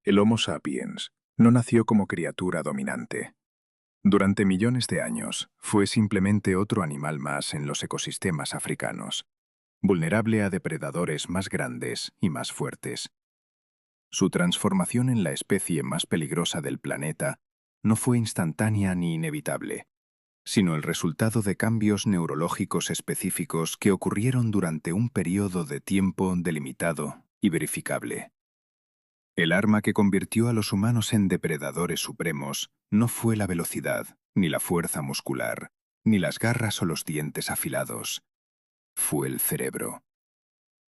El Homo sapiens no nació como criatura dominante. Durante millones de años fue simplemente otro animal más en los ecosistemas africanos, vulnerable a depredadores más grandes y más fuertes. Su transformación en la especie más peligrosa del planeta no fue instantánea ni inevitable, sino el resultado de cambios neurológicos específicos que ocurrieron durante un periodo de tiempo delimitado y verificable. El arma que convirtió a los humanos en depredadores supremos no fue la velocidad, ni la fuerza muscular, ni las garras o los dientes afilados. Fue el cerebro.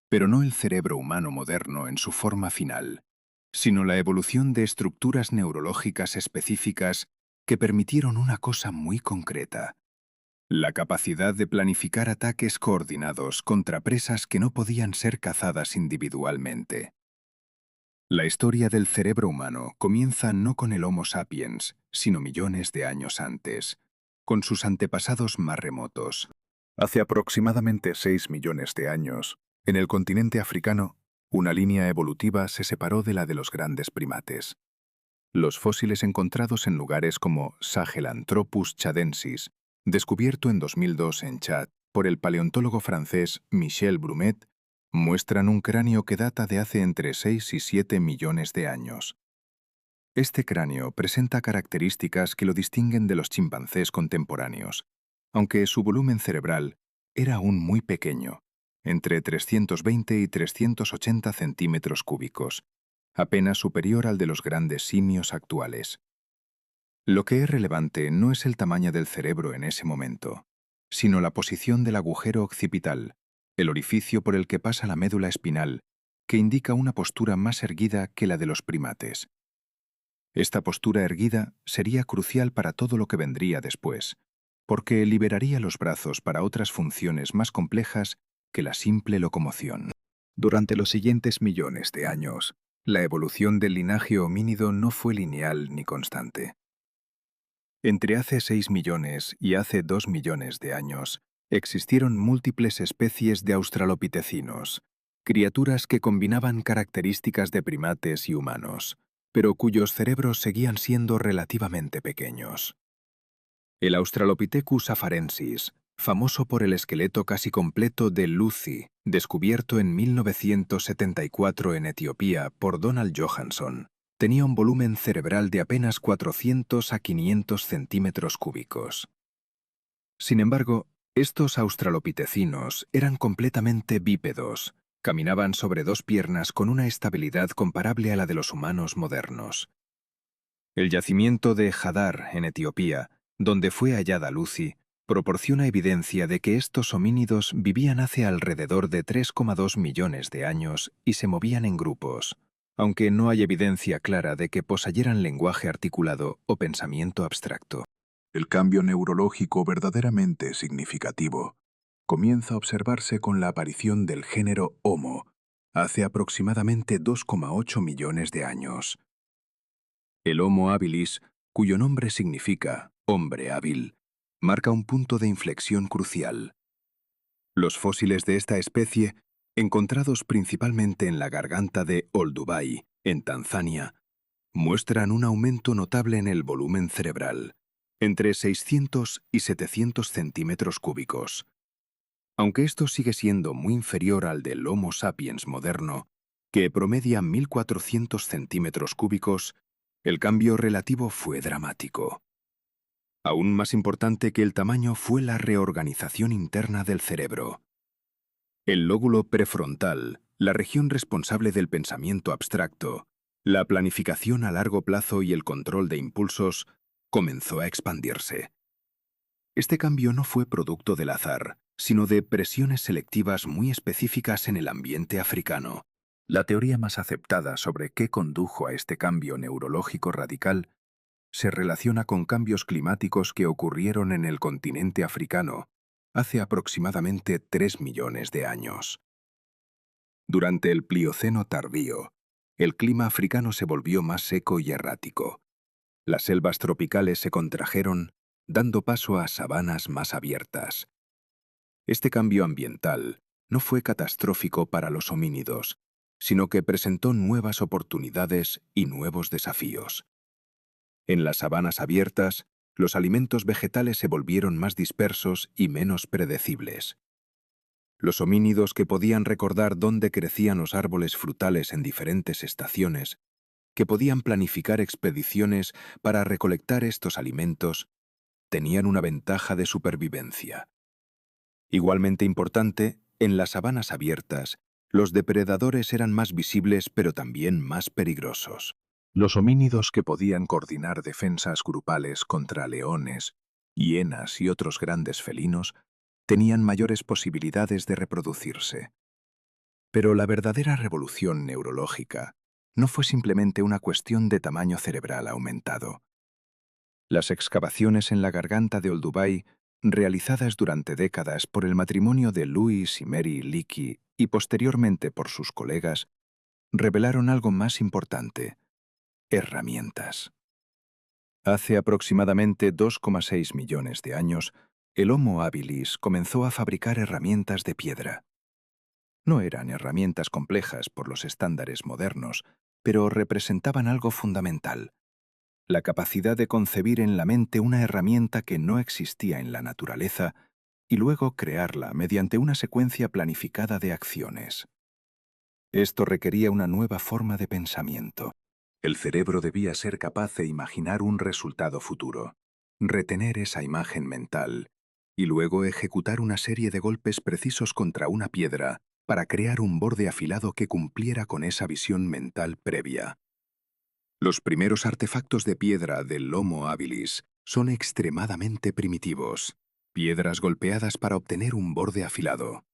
Pero no el cerebro humano moderno en su forma final, sino la evolución de estructuras neurológicas específicas que permitieron una cosa muy concreta: la capacidad de planificar ataques coordinados contra presas que no podían ser cazadas individualmente. La historia del cerebro humano comienza no con el Homo sapiens, sino millones de años antes, con sus antepasados más remotos. Hace aproximadamente 6 millones de años, en el continente africano, una línea evolutiva se separó de la de los grandes primates. Los fósiles encontrados en lugares como Sahelanthropus chadensis, descubierto en 2002 en Chad por el paleontólogo francés Michel Brumet, muestran un cráneo que data de hace entre 6 y 7 millones de años. Este cráneo presenta características que lo distinguen de los chimpancés contemporáneos, aunque su volumen cerebral era aún muy pequeño, entre 320 y 380 centímetros cúbicos, apenas superior al de los grandes simios actuales. Lo que es relevante no es el tamaño del cerebro en ese momento, sino la posición del agujero occipital, el orificio por el que pasa la médula espinal, que indica una postura más erguida que la de los primates. Esta postura erguida sería crucial para todo lo que vendría después, porque liberaría los brazos para otras funciones más complejas que la simple locomoción. Durante los siguientes millones de años, la evolución del linaje homínido no fue lineal ni constante. Entre hace 6 millones y hace 2 millones de años, existieron múltiples especies de australopitecinos, criaturas que combinaban características de primates y humanos, pero cuyos cerebros seguían siendo relativamente pequeños. El Australopithecus afarensis, famoso por el esqueleto casi completo de Lucy, descubierto en 1974 en Etiopía por Donald Johanson, tenía un volumen cerebral de apenas 400 a 500 centímetros cúbicos. Sin embargo, estos australopitecinos eran completamente bípedos, caminaban sobre dos piernas con una estabilidad comparable a la de los humanos modernos. El yacimiento de Hadar, en Etiopía, donde fue hallada Lucy, proporciona evidencia de que estos homínidos vivían hace alrededor de 3,2 millones de años y se movían en grupos, aunque no hay evidencia clara de que poseyeran lenguaje articulado o pensamiento abstracto. El cambio neurológico verdaderamente significativo comienza a observarse con la aparición del género Homo hace aproximadamente 2,8 millones de años. El Homo habilis, cuyo nombre significa hombre hábil, marca un punto de inflexión crucial. Los fósiles de esta especie, encontrados principalmente en la garganta de Olduvai, en Tanzania, muestran un aumento notable en el volumen cerebral, entre 600 y 700 centímetros cúbicos. Aunque esto sigue siendo muy inferior al del Homo sapiens moderno, que promedia 1.400 centímetros cúbicos, el cambio relativo fue dramático. Aún más importante que el tamaño fue la reorganización interna del cerebro. El lóbulo prefrontal, la región responsable del pensamiento abstracto, la planificación a largo plazo y el control de impulsos, comenzó a expandirse. Este cambio no fue producto del azar, sino de presiones selectivas muy específicas en el ambiente africano. La teoría más aceptada sobre qué condujo a este cambio neurológico radical se relaciona con cambios climáticos que ocurrieron en el continente africano hace aproximadamente 3 millones de años. Durante el Plioceno tardío, el clima africano se volvió más seco y errático. Las selvas tropicales se contrajeron, dando paso a sabanas más abiertas. Este cambio ambiental no fue catastrófico para los homínidos, sino que presentó nuevas oportunidades y nuevos desafíos. En las sabanas abiertas, los alimentos vegetales se volvieron más dispersos y menos predecibles. Los homínidos que podían recordar dónde crecían los árboles frutales en diferentes estaciones, que podían planificar expediciones para recolectar estos alimentos, tenían una ventaja de supervivencia. Igualmente importante, en las sabanas abiertas, los depredadores eran más visibles pero también más peligrosos. Los homínidos que podían coordinar defensas grupales contra leones, hienas y otros grandes felinos tenían mayores posibilidades de reproducirse. Pero la verdadera revolución neurológica no fue simplemente una cuestión de tamaño cerebral aumentado. Las excavaciones en la garganta de Olduvai, realizadas durante décadas por el matrimonio de Louis y Mary Leakey y posteriormente por sus colegas, revelaron algo más importante: herramientas. Hace aproximadamente 2,6 millones de años, el Homo habilis comenzó a fabricar herramientas de piedra. No eran herramientas complejas por los estándares modernos, pero representaban algo fundamental: la capacidad de concebir en la mente una herramienta que no existía en la naturaleza y luego crearla mediante una secuencia planificada de acciones. Esto requería una nueva forma de pensamiento. El cerebro debía ser capaz de imaginar un resultado futuro, retener esa imagen mental y luego ejecutar una serie de golpes precisos contra una piedra para crear un borde afilado que cumpliera con esa visión mental previa. Los primeros artefactos de piedra del Homo habilis son extremadamente primitivos, piedras golpeadas para obtener un borde afilado.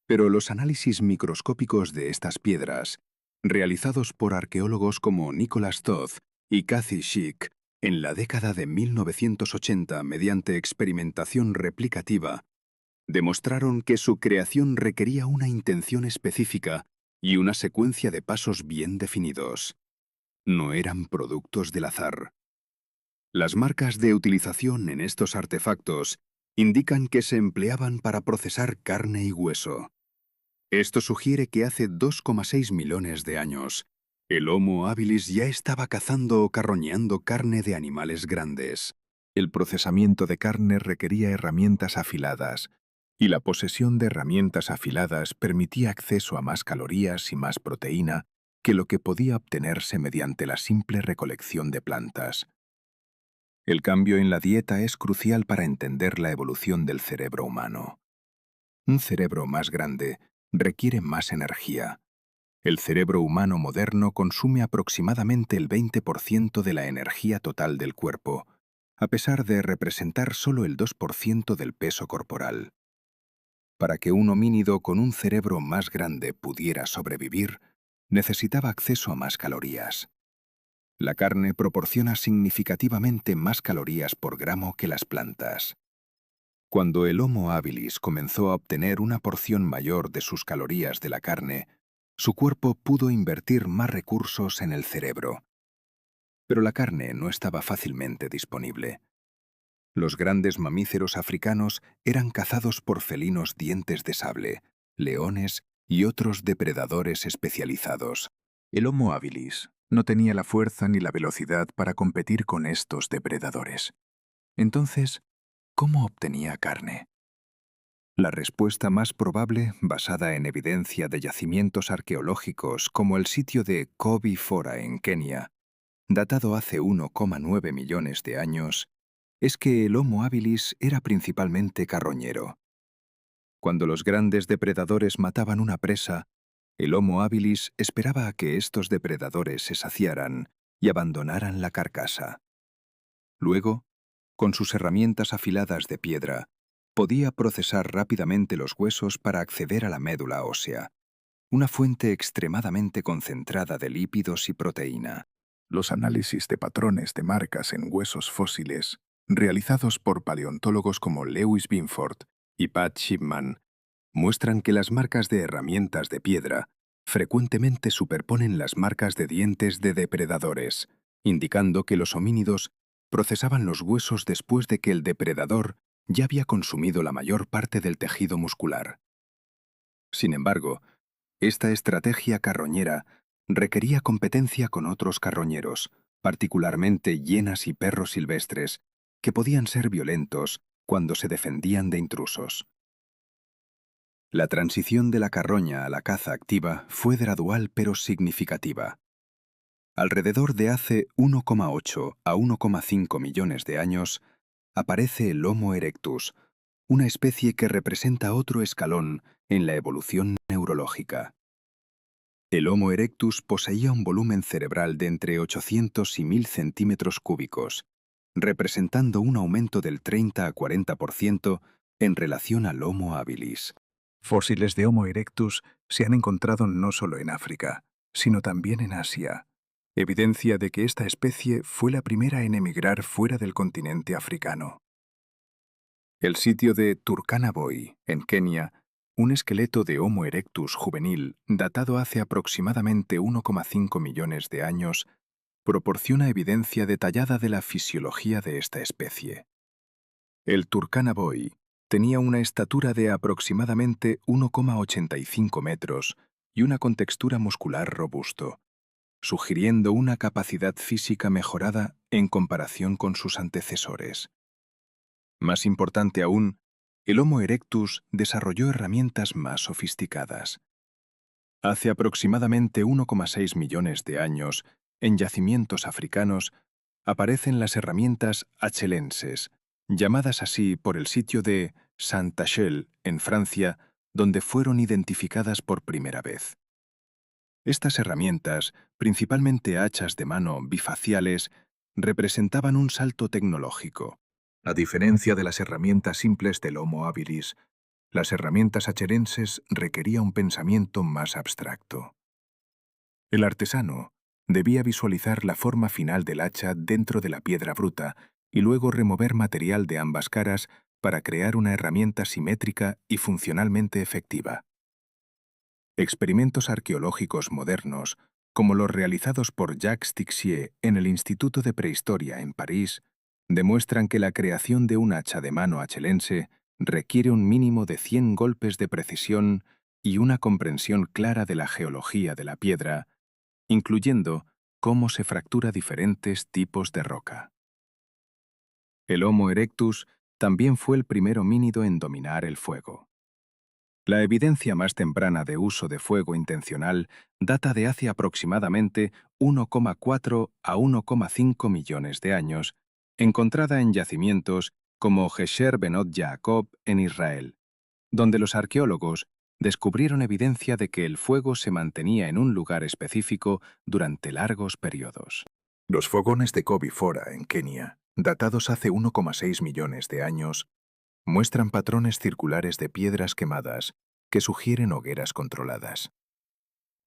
Pero los análisis microscópicos de estas piedras, realizados por arqueólogos como Nicholas Todd y Kathy Schick en la década de 1980 mediante experimentación replicativa, demostraron que su creación requería una intención específica y una secuencia de pasos bien definidos. No eran productos del azar. Las marcas de utilización en estos artefactos indican que se empleaban para procesar carne y hueso. Esto sugiere que hace 2,6 millones de años, el Homo habilis ya estaba cazando o carroñeando carne de animales grandes. El procesamiento de carne requería herramientas afiladas, y la posesión de herramientas afiladas permitía acceso a más calorías y más proteína que lo que podía obtenerse mediante la simple recolección de plantas. El cambio en la dieta es crucial para entender la evolución del cerebro humano. Un cerebro más grande requiere más energía. El cerebro humano moderno consume aproximadamente el 20% de la energía total del cuerpo, a pesar de representar solo el 2% del peso corporal. Para que un homínido con un cerebro más grande pudiera sobrevivir, necesitaba acceso a más calorías. La carne proporciona significativamente más calorías por gramo que las plantas. Cuando el Homo habilis comenzó a obtener una porción mayor de sus calorías de la carne, su cuerpo pudo invertir más recursos en el cerebro. Pero la carne no estaba fácilmente disponible. Los grandes mamíferos africanos eran cazados por felinos dientes de sable, leones y otros depredadores especializados. El Homo habilis no tenía la fuerza ni la velocidad para competir con estos depredadores. Entonces, ¿cómo obtenía carne? La respuesta más probable, basada en evidencia de yacimientos arqueológicos como el sitio de Kobi Fora en Kenia, datado hace 1,9 millones de años, es que el Homo habilis era principalmente carroñero. Cuando los grandes depredadores mataban una presa, el Homo habilis esperaba a que estos depredadores se saciaran y abandonaran la carcasa. Luego, con sus herramientas afiladas de piedra, podía procesar rápidamente los huesos para acceder a la médula ósea, una fuente extremadamente concentrada de lípidos y proteína. Los análisis de patrones de marcas en huesos fósiles, realizados por paleontólogos como Lewis Binford y Pat Shipman, muestran que las marcas de herramientas de piedra frecuentemente superponen las marcas de dientes de depredadores, indicando que los homínidos procesaban los huesos después de que el depredador ya había consumido la mayor parte del tejido muscular. Sin embargo, Esta estrategia carroñera requería competencia con otros carroñeros, particularmente hienas y perros silvestres, que podían ser violentos cuando se defendían de intrusos. La transición de la carroña a la caza activa fue gradual pero significativa. Alrededor de hace 1,8 a 1,5 millones de años, aparece el Homo erectus, una especie que representa otro escalón en la evolución neurológica. El Homo erectus poseía un volumen cerebral de entre 800 y 1000 centímetros cúbicos, representando un aumento del 30 a 40% en relación al Homo habilis. Fósiles de Homo erectus se han encontrado no solo en África, sino también en Asia, evidencia de que esta especie fue la primera en emigrar fuera del continente africano. El sitio de Turkana Boy, en Kenia, un esqueleto de Homo erectus juvenil datado hace aproximadamente 1,5 millones de años, proporciona evidencia detallada de la fisiología de esta especie. El Turkana Boy tenía una estatura de aproximadamente 1,85 metros y una contextura muscular robusto, sugiriendo una capacidad física mejorada en comparación con sus antecesores. Más importante aún, el Homo erectus desarrolló herramientas más sofisticadas. Hace aproximadamente 1,6 millones de años, en yacimientos africanos, aparecen las herramientas achelenses, llamadas así por el sitio de Saint-Achel, en Francia, donde fueron identificadas por primera vez. Estas herramientas, principalmente hachas de mano bifaciales, representaban un salto tecnológico. A diferencia de las herramientas simples del Homo habilis, las herramientas achelenses requerían un pensamiento más abstracto. El artesano debía visualizar la forma final del hacha dentro de la piedra bruta y luego remover material de ambas caras para crear una herramienta simétrica y funcionalmente efectiva. Experimentos arqueológicos modernos, como los realizados por Jacques Tixier en el Instituto de Prehistoria en París, demuestran que la creación de un hacha de mano achelense requiere un mínimo de 100 golpes de precisión y una comprensión clara de la geología de la piedra, incluyendo cómo se fractura diferentes tipos de roca. El Homo erectus también fue el primer homínido en dominar el fuego. La evidencia más temprana de uso de fuego intencional data de hace aproximadamente 1,4 a 1,5 millones de años, encontrada en yacimientos como Gesher Benot Yaakov en Israel, donde los arqueólogos descubrieron evidencia de que el fuego se mantenía en un lugar específico durante largos periodos. Los fogones de Kobi Fora en Kenia, datados hace 1,6 millones de años, muestran patrones circulares de piedras quemadas que sugieren hogueras controladas.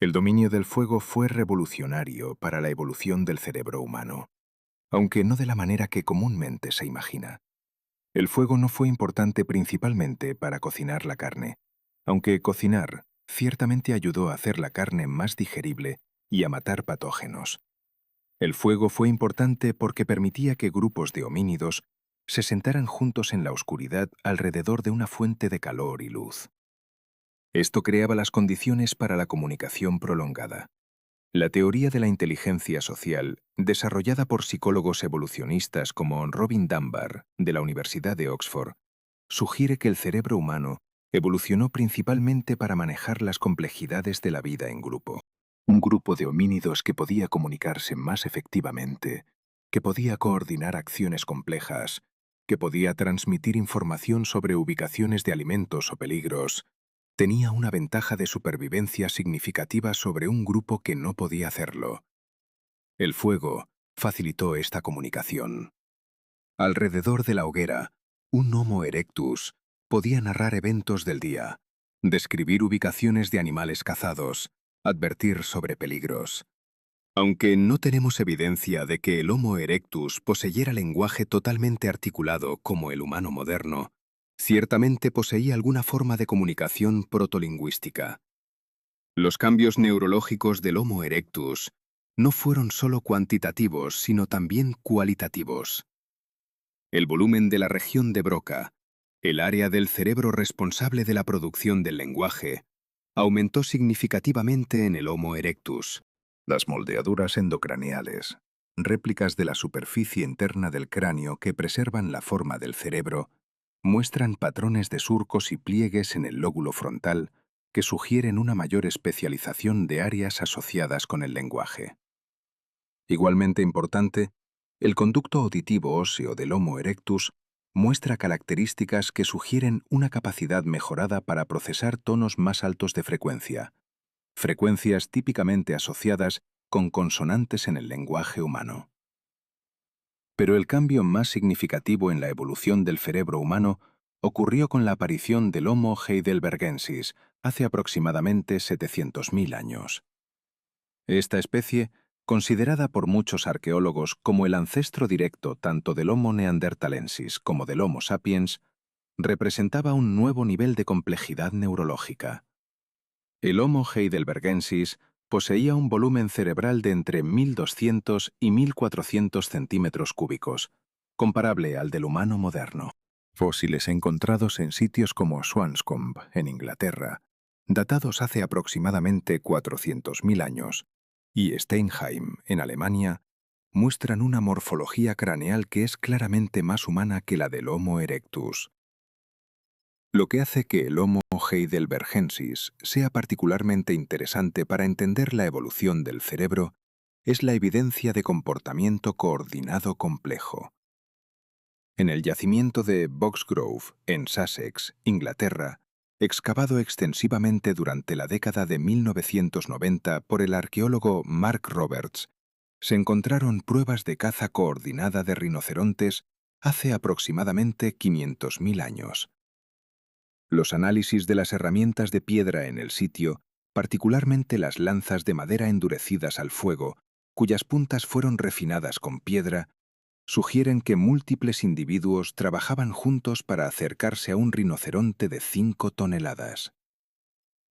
El dominio del fuego fue revolucionario para la evolución del cerebro humano, aunque no de la manera que comúnmente se imagina. El fuego no fue importante principalmente para cocinar la carne, aunque cocinar ciertamente ayudó a hacer la carne más digerible y a matar patógenos. El fuego fue importante porque permitía que grupos de homínidos se sentaran juntos en la oscuridad alrededor de una fuente de calor y luz. Esto creaba las condiciones para la comunicación prolongada. La teoría de la inteligencia social, desarrollada por psicólogos evolucionistas como Robin Dunbar, de la Universidad de Oxford, sugiere que el cerebro humano evolucionó principalmente para manejar las complejidades de la vida en grupo. Un grupo de homínidos que podía comunicarse más efectivamente, que podía coordinar acciones complejas, que podía transmitir información sobre ubicaciones de alimentos o peligros, tenía una ventaja de supervivencia significativa sobre un grupo que no podía hacerlo. El fuego facilitó esta comunicación. Alrededor de la hoguera, un Homo erectus podía narrar eventos del día, describir ubicaciones de animales cazados, advertir sobre peligros. Aunque no tenemos evidencia de que el Homo erectus poseyera lenguaje totalmente articulado como el humano moderno, ciertamente poseía alguna forma de comunicación protolingüística. Los cambios neurológicos del Homo erectus no fueron solo cuantitativos, sino también cualitativos. El volumen de la región de Broca, el área del cerebro responsable de la producción del lenguaje, aumentó significativamente en el Homo erectus. Las moldeaduras endocraneales, réplicas de la superficie interna del cráneo que preservan la forma del cerebro, muestran patrones de surcos y pliegues en el lóbulo frontal que sugieren una mayor especialización de áreas asociadas con el lenguaje. Igualmente importante, el conducto auditivo óseo del Homo erectus muestra características que sugieren una capacidad mejorada para procesar tonos más altos de frecuencia, frecuencias típicamente asociadas con consonantes en el lenguaje humano. Pero el cambio más significativo en la evolución del cerebro humano ocurrió con la aparición del Homo heidelbergensis hace aproximadamente 700.000 años. Esta especie, considerada por muchos arqueólogos como el ancestro directo tanto del Homo neanderthalensis como del Homo sapiens, representaba un nuevo nivel de complejidad neurológica. El Homo heidelbergensis poseía un volumen cerebral de entre 1.200 y 1.400 centímetros cúbicos, comparable al del humano moderno. Fósiles encontrados en sitios como Swanscombe, en Inglaterra, datados hace aproximadamente 400.000 años, y Steinheim, en Alemania, muestran una morfología craneal que es claramente más humana que la del Homo erectus. Lo que hace que el Homo heidelbergensis sea particularmente interesante para entender la evolución del cerebro es la evidencia de comportamiento coordinado complejo. En el yacimiento de Boxgrove, en Sussex, Inglaterra, excavado extensivamente durante la década de 1990 por el arqueólogo Mark Roberts, se encontraron pruebas de caza coordinada de rinocerontes hace aproximadamente 500.000 años. Los análisis de las herramientas de piedra en el sitio, particularmente las lanzas de madera endurecidas al fuego, cuyas puntas fueron refinadas con piedra, sugieren que múltiples individuos trabajaban juntos para acercarse a un rinoceronte de 5 toneladas.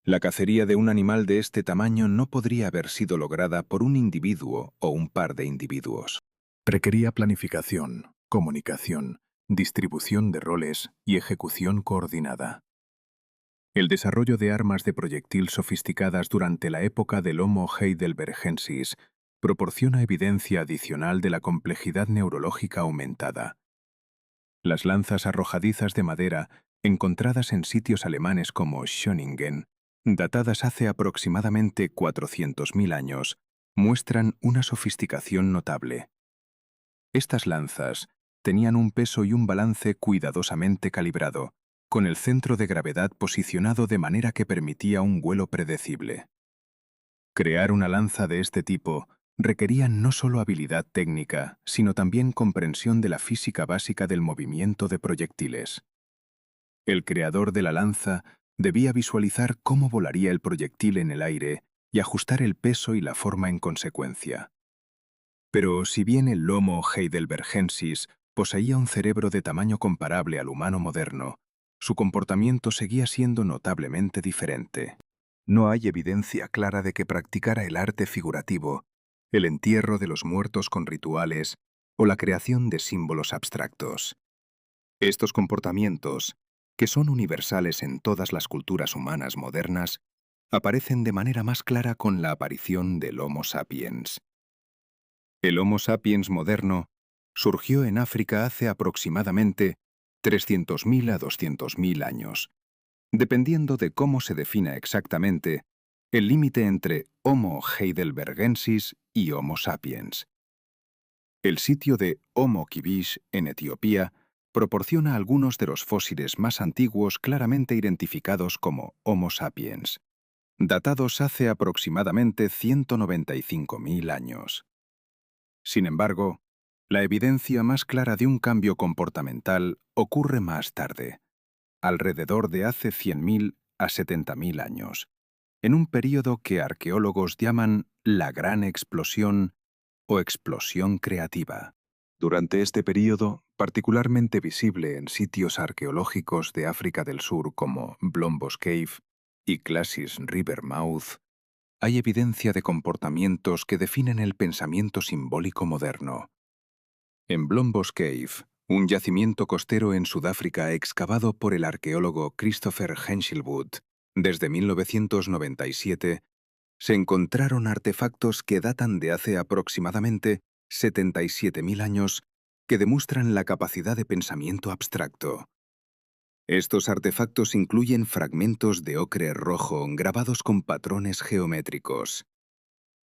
La cacería de un animal de este tamaño no podría haber sido lograda por un individuo o un par de individuos. Requería planificación, comunicación, distribución de roles y ejecución coordinada. El desarrollo de armas de proyectil sofisticadas durante la época del Homo heidelbergensis proporciona evidencia adicional de la complejidad neurológica aumentada. Las lanzas arrojadizas de madera, encontradas en sitios alemanes como Schöningen, datadas hace aproximadamente 400.000 años, muestran una sofisticación notable. Estas lanzas tenían un peso y un balance cuidadosamente calibrado, con el centro de gravedad posicionado de manera que permitía un vuelo predecible. Crear una lanza de este tipo requería no solo habilidad técnica, sino también comprensión de la física básica del movimiento de proyectiles. El creador de la lanza debía visualizar cómo volaría el proyectil en el aire y ajustar el peso y la forma en consecuencia. Pero si bien el Homo heidelbergensis poseía un cerebro de tamaño comparable al humano moderno, su comportamiento seguía siendo notablemente diferente. No hay evidencia clara de que practicara el arte figurativo, el entierro de los muertos con rituales o la creación de símbolos abstractos. Estos comportamientos, que son universales en todas las culturas humanas modernas, aparecen de manera más clara con la aparición del Homo sapiens. El Homo sapiens moderno surgió en África hace aproximadamente 300.000 a 200.000 años, dependiendo de cómo se defina exactamente el límite entre Homo heidelbergensis y Homo sapiens. El sitio de Homo Kibish, en Etiopía, proporciona algunos de los fósiles más antiguos claramente identificados como Homo sapiens, datados hace aproximadamente 195.000 años. Sin embargo, la evidencia más clara de un cambio comportamental ocurre más tarde, alrededor de hace 100.000 a 70.000 años, en un período que arqueólogos llaman la Gran Explosión o explosión creativa. Durante este período, particularmente visible en sitios arqueológicos de África del Sur como Blombos Cave y Classis River Mouth, hay evidencia de comportamientos que definen el pensamiento simbólico moderno. En Blombos Cave, un yacimiento costero en Sudáfrica excavado por el arqueólogo Christopher Henshelwood, Desde 1997, se encontraron artefactos que datan de hace aproximadamente 77.000 años que demuestran la capacidad de pensamiento abstracto. Estos artefactos incluyen fragmentos de ocre rojo grabados con patrones geométricos.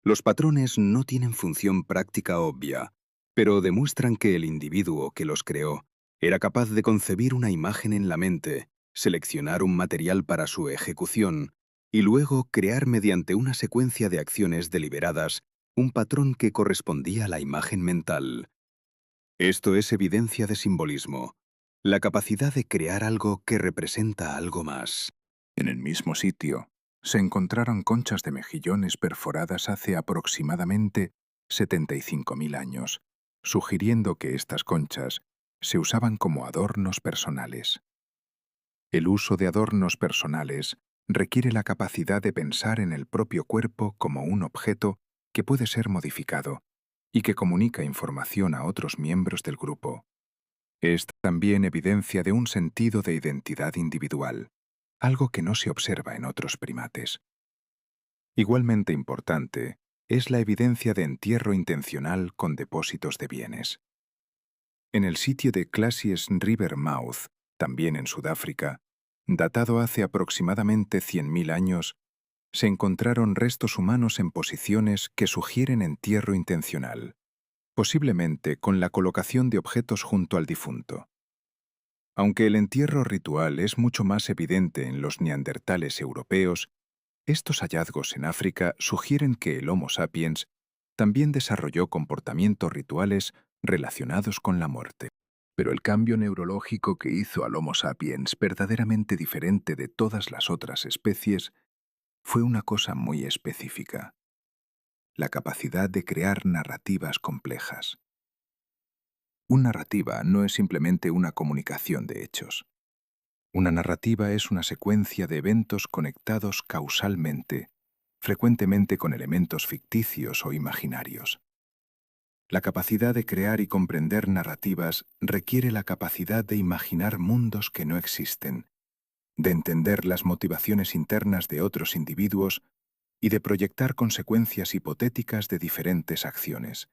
Los patrones no tienen función práctica obvia, pero demuestran que el individuo que los creó era capaz de concebir una imagen en la mente, seleccionar un material para su ejecución y luego crear mediante una secuencia de acciones deliberadas un patrón que correspondía a la imagen mental. Esto es evidencia de simbolismo, la capacidad de crear algo que representa algo más. En el mismo sitio, se encontraron conchas de mejillones perforadas hace aproximadamente 75.000 años, sugiriendo que estas conchas se usaban como adornos personales. El uso de adornos personales requiere la capacidad de pensar en el propio cuerpo como un objeto que puede ser modificado y que comunica información a otros miembros del grupo. Es también evidencia de un sentido de identidad individual, algo que no se observa en otros primates. Igualmente importante es la evidencia de entierro intencional con depósitos de bienes. En el sitio de Classies River Mouth, también en Sudáfrica, datado hace aproximadamente 100.000 años, se encontraron restos humanos en posiciones que sugieren entierro intencional, posiblemente con la colocación de objetos junto al difunto. Aunque el entierro ritual es mucho más evidente en los neandertales europeos, estos hallazgos en África sugieren que el Homo sapiens también desarrolló comportamientos rituales relacionados con la muerte. Pero el cambio neurológico que hizo al Homo sapiens verdaderamente diferente de todas las otras especies fue una cosa muy específica: la capacidad de crear narrativas complejas. Una narrativa no es simplemente una comunicación de hechos. Una narrativa es una secuencia de eventos conectados causalmente, frecuentemente con elementos ficticios o imaginarios. La capacidad de crear y comprender narrativas requiere la capacidad de imaginar mundos que no existen, de entender las motivaciones internas de otros individuos y de proyectar consecuencias hipotéticas de diferentes acciones.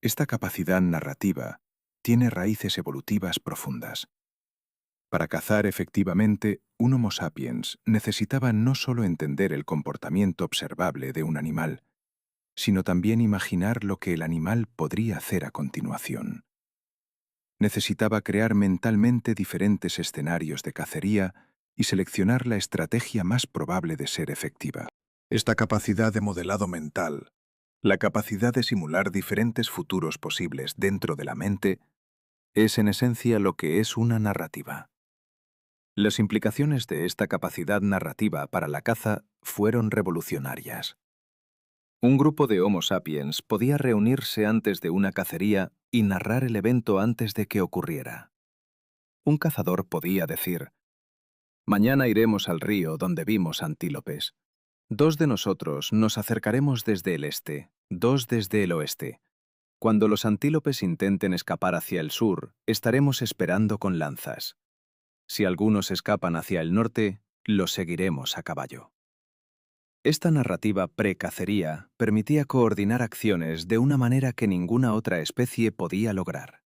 Esta capacidad narrativa tiene raíces evolutivas profundas. Para cazar efectivamente, un Homo sapiens necesitaba no solo entender el comportamiento observable de un animal, sino también imaginar lo que el animal podría hacer a continuación. Necesitaba crear mentalmente diferentes escenarios de cacería y seleccionar la estrategia más probable de ser efectiva. Esta capacidad de modelado mental, la capacidad de simular diferentes futuros posibles dentro de la mente, es en esencia lo que es una narrativa. Las implicaciones de esta capacidad narrativa para la caza fueron revolucionarias. Un grupo de Homo sapiens podía reunirse antes de una cacería y narrar el evento antes de que ocurriera. Un cazador podía decir: «Mañana iremos al río donde vimos antílopes. 2 de nosotros nos acercaremos desde el este, 2 desde el oeste. Cuando los antílopes intenten escapar hacia el sur, estaremos esperando con lanzas. Si algunos escapan hacia el norte, los seguiremos a caballo». Esta narrativa pre-cacería permitía coordinar acciones de una manera que ninguna otra especie podía lograr.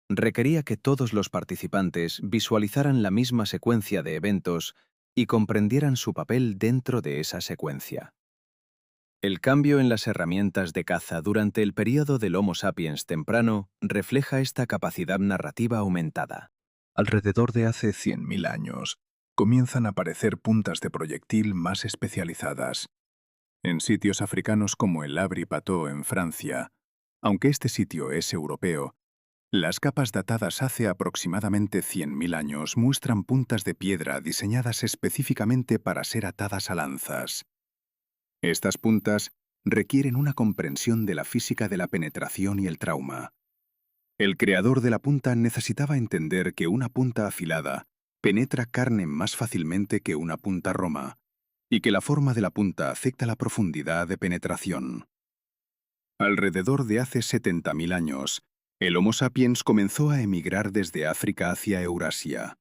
Requería que todos los participantes visualizaran la misma secuencia de eventos y comprendieran su papel dentro de esa secuencia. El cambio en las herramientas de caza durante el período del Homo sapiens temprano refleja esta capacidad narrativa aumentada. Alrededor de hace 100.000 años, comienzan a aparecer puntas de proyectil más especializadas. En sitios africanos como el Abri-Pato en Francia, aunque este sitio es europeo, las capas datadas hace aproximadamente 100.000 años muestran puntas de piedra diseñadas específicamente para ser atadas a lanzas. Estas puntas requieren una comprensión de la física de la penetración y el trauma. El creador de la punta necesitaba entender que una punta afilada penetra carne más fácilmente que una punta roma, y que la forma de la punta afecta la profundidad de penetración. Alrededor de hace 70.000 años, el Homo sapiens comenzó a emigrar desde África hacia Eurasia.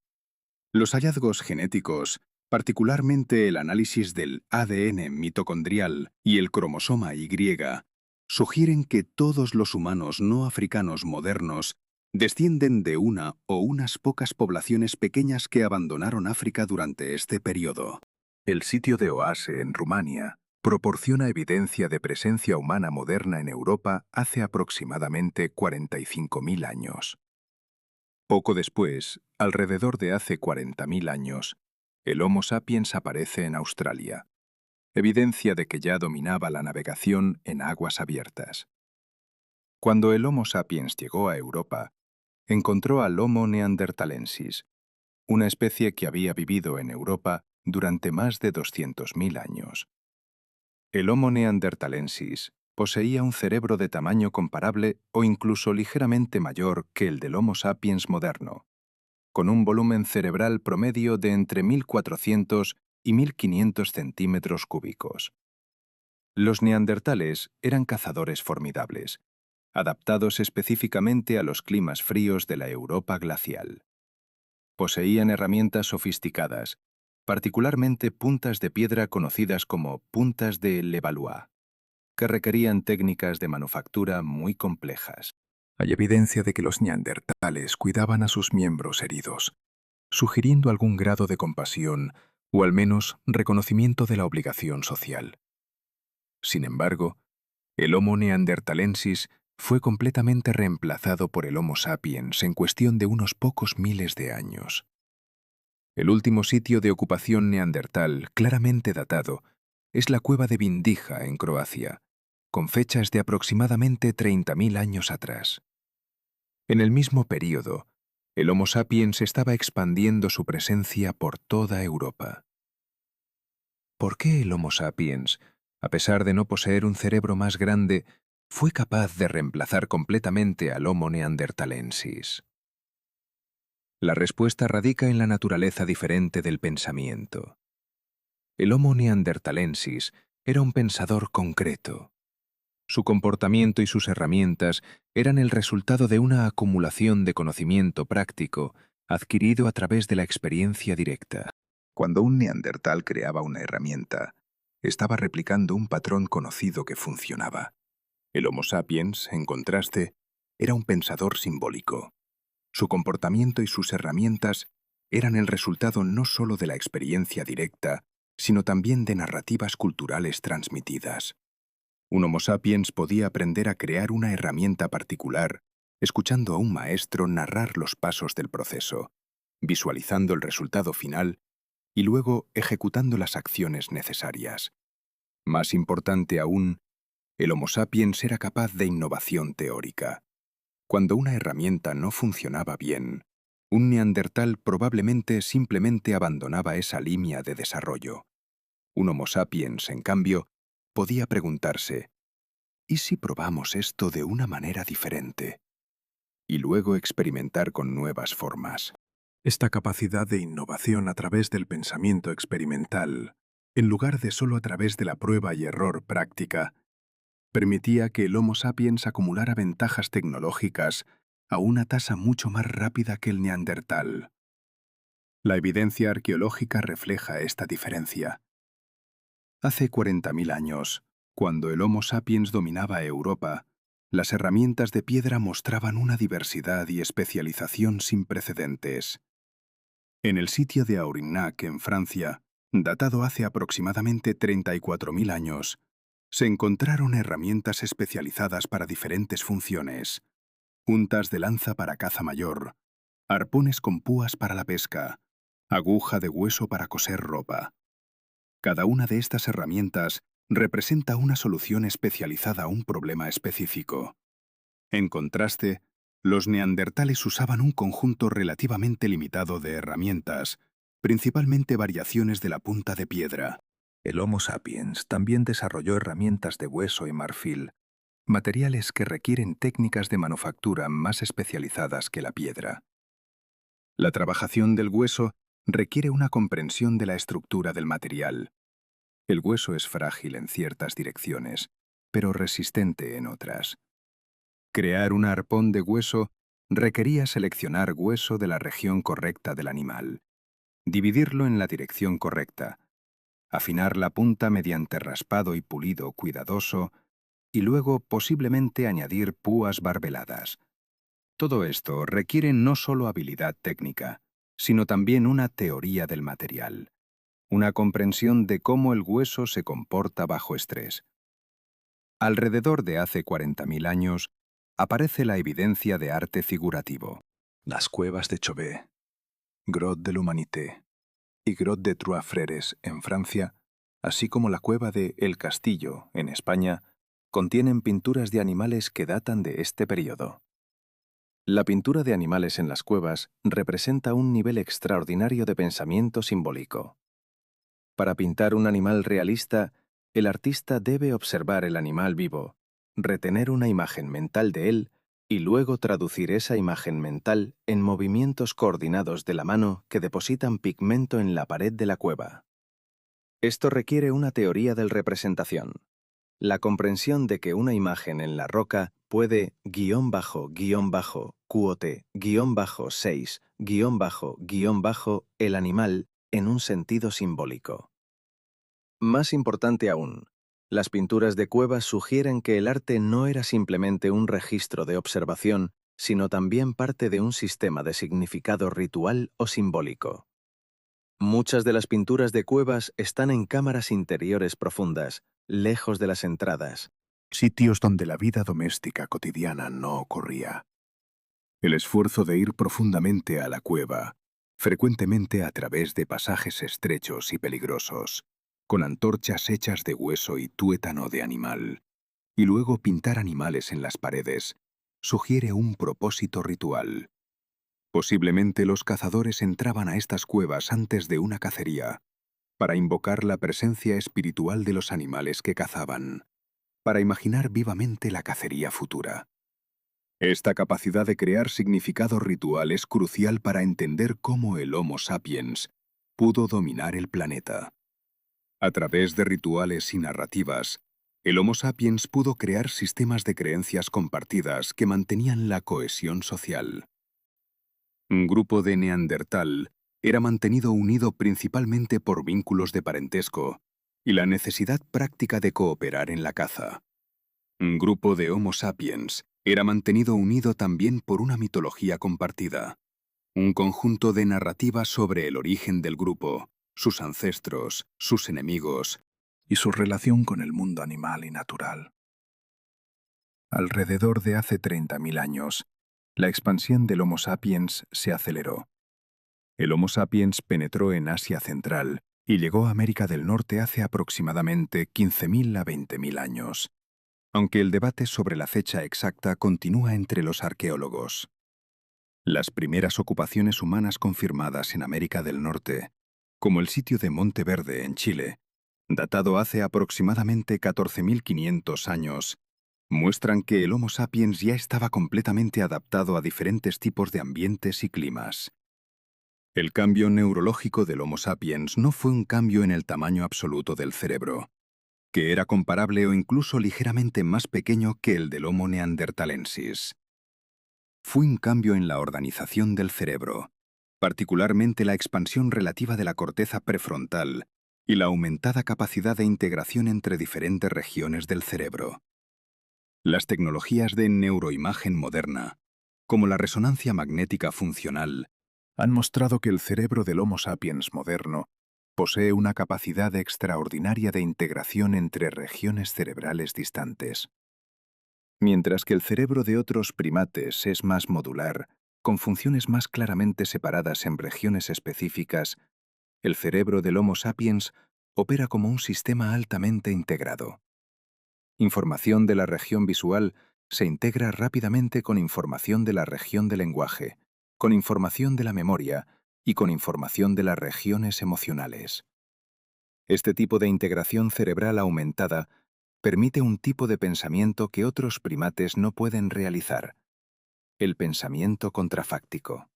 Los hallazgos genéticos Particularmente el análisis del ADN mitocondrial y el cromosoma Y sugieren que todos los humanos no africanos modernos descienden de una o unas pocas poblaciones pequeñas que abandonaron África durante este periodo. El sitio de Oase, en Rumania, proporciona evidencia de presencia humana moderna en Europa hace aproximadamente 45.000 años. Poco después, alrededor de hace 40.000 años, el Homo sapiens aparece en Australia, evidencia de que ya dominaba la navegación en aguas abiertas. Cuando el Homo sapiens llegó a Europa, encontró al Homo neanderthalensis, una especie que había vivido en Europa durante más de 200.000 años. El Homo neanderthalensis poseía un cerebro de tamaño comparable o incluso ligeramente mayor que el del Homo sapiens moderno, con un volumen cerebral promedio de entre 1.400 y 1.500 centímetros cúbicos. Los neandertales eran cazadores formidables, adaptados específicamente a los climas fríos de la Europa glacial. Poseían herramientas sofisticadas, particularmente puntas de piedra conocidas como puntas de Levallois, que requerían técnicas de manufactura muy complejas. Hay evidencia de que los neandertales cuidaban a sus miembros heridos, sugiriendo algún grado de compasión o al menos reconocimiento de la obligación social. Sin embargo, el Homo neanderthalensis fue completamente reemplazado por el Homo sapiens en cuestión de unos pocos miles de años. El último sitio de ocupación neandertal claramente datado es la cueva de Vindija, en Croacia, con fechas de aproximadamente 30.000 años atrás. En el mismo período, el Homo sapiens estaba expandiendo su presencia por toda Europa. ¿Por qué el Homo sapiens, a pesar de no poseer un cerebro más grande, fue capaz de reemplazar completamente al Homo neanderthalensis? La respuesta radica en la naturaleza diferente del pensamiento. El Homo neanderthalensis era un pensador concreto. Su comportamiento y sus herramientas eran el resultado de una acumulación de conocimiento práctico adquirido a través de la experiencia directa. Cuando un neandertal creaba una herramienta, estaba replicando un patrón conocido que funcionaba. El Homo sapiens, en contraste, era un pensador simbólico. Su comportamiento y sus herramientas eran el resultado no solo de la experiencia directa, sino también de narrativas culturales transmitidas. Un Homo sapiens podía aprender a crear una herramienta particular, escuchando a un maestro narrar los pasos del proceso, visualizando el resultado final y luego ejecutando las acciones necesarias. Más importante aún, el Homo sapiens era capaz de innovación teórica. Cuando una herramienta no funcionaba bien, un neandertal probablemente simplemente abandonaba esa línea de desarrollo. Un Homo sapiens, en cambio, podía preguntarse, ¿y si probamos esto de una manera diferente? Y luego experimentar con nuevas formas. Esta capacidad de innovación a través del pensamiento experimental, en lugar de solo a través de la prueba y error práctica, permitía que el Homo sapiens acumulara ventajas tecnológicas a una tasa mucho más rápida que el neandertal. La evidencia arqueológica refleja esta diferencia. Hace 40.000 años, cuando el Homo sapiens dominaba Europa, las herramientas de piedra mostraban una diversidad y especialización sin precedentes. En el sitio de Aurignac, en Francia, datado hace aproximadamente 34.000 años, se encontraron herramientas especializadas para diferentes funciones: puntas de lanza para caza mayor, arpones con púas para la pesca, aguja de hueso para coser ropa. Cada una de estas herramientas representa una solución especializada a un problema específico. En contraste, los neandertales usaban un conjunto relativamente limitado de herramientas, principalmente variaciones de la punta de piedra. El Homo sapiens también desarrolló herramientas de hueso y marfil, materiales que requieren técnicas de manufactura más especializadas que la piedra. La trabajación del hueso requiere una comprensión de la estructura del material. El hueso es frágil en ciertas direcciones, pero resistente en otras. Crear un arpón de hueso requería seleccionar hueso de la región correcta del animal, dividirlo en la dirección correcta, afinar la punta mediante raspado y pulido cuidadoso, y luego posiblemente añadir púas barbeladas. Todo esto requiere no solo habilidad técnica, sino también una teoría del material, una comprensión de cómo el hueso se comporta bajo estrés. Alrededor de hace 40.000 años, aparece la evidencia de arte figurativo. Las cuevas de Chauvet, Grotte de l'Humanité y Grotte de Trois Frères en Francia, así como la cueva de El Castillo en España, contienen pinturas de animales que datan de este periodo. La pintura de animales en las cuevas representa un nivel extraordinario de pensamiento simbólico. Para pintar un animal realista, el artista debe observar el animal vivo, retener una imagen mental de él y luego traducir esa imagen mental en movimientos coordinados de la mano que depositan pigmento en la pared de la cueva. Esto requiere una teoría de representación, la comprensión de que una imagen en la roca puede quote 6 el animal en un sentido simbólico. Más importante aún, las pinturas de cuevas sugieren que el arte no era simplemente un registro de observación, sino también parte de un sistema de significado ritual o simbólico. Muchas de las pinturas de cuevas están en cámaras interiores profundas, lejos de las entradas, sitios donde la vida doméstica cotidiana no ocurría. El esfuerzo de ir profundamente a la cueva, frecuentemente a través de pasajes estrechos y peligrosos, con antorchas hechas de hueso y tuétano de animal, y luego pintar animales en las paredes, sugiere un propósito ritual. Posiblemente los cazadores entraban a estas cuevas antes de una cacería, para invocar la presencia espiritual de los animales que cazaban, para imaginar vivamente la cacería futura. Esta capacidad de crear significado ritual es crucial para entender cómo el Homo sapiens pudo dominar el planeta. A través de rituales y narrativas, el Homo sapiens pudo crear sistemas de creencias compartidas que mantenían la cohesión social. Un grupo de Neandertal era mantenido unido principalmente por vínculos de parentesco y la necesidad práctica de cooperar en la caza. Un grupo de Homo sapiens era mantenido unido también por una mitología compartida, un conjunto de narrativas sobre el origen del grupo, sus ancestros, sus enemigos y su relación con el mundo animal y natural. Alrededor de hace 30.000 años, la expansión del Homo sapiens se aceleró. El Homo sapiens penetró en Asia Central y llegó a América del Norte hace aproximadamente 15.000 a 20.000 años, aunque el debate sobre la fecha exacta continúa entre los arqueólogos. Las primeras ocupaciones humanas confirmadas en América del Norte, como el sitio de Monte Verde en Chile, datado hace aproximadamente 14.500 años, muestran que el Homo sapiens ya estaba completamente adaptado a diferentes tipos de ambientes y climas. El cambio neurológico del Homo sapiens no fue un cambio en el tamaño absoluto del cerebro, que era comparable o incluso ligeramente más pequeño que el del Homo neanderthalensis. Fue un cambio en la organización del cerebro, particularmente la expansión relativa de la corteza prefrontal y la aumentada capacidad de integración entre diferentes regiones del cerebro. Las tecnologías de neuroimagen moderna, como la resonancia magnética funcional, han mostrado que el cerebro del Homo sapiens moderno posee una capacidad extraordinaria de integración entre regiones cerebrales distantes. Mientras que el cerebro de otros primates es más modular, con funciones más claramente separadas en regiones específicas, el cerebro del Homo sapiens opera como un sistema altamente integrado. Información de la región visual se integra rápidamente con información de la región del lenguaje, con información de la memoria y con información de las regiones emocionales. Este tipo de integración cerebral aumentada permite un tipo de pensamiento que otros primates no pueden realizar: el pensamiento contrafáctico.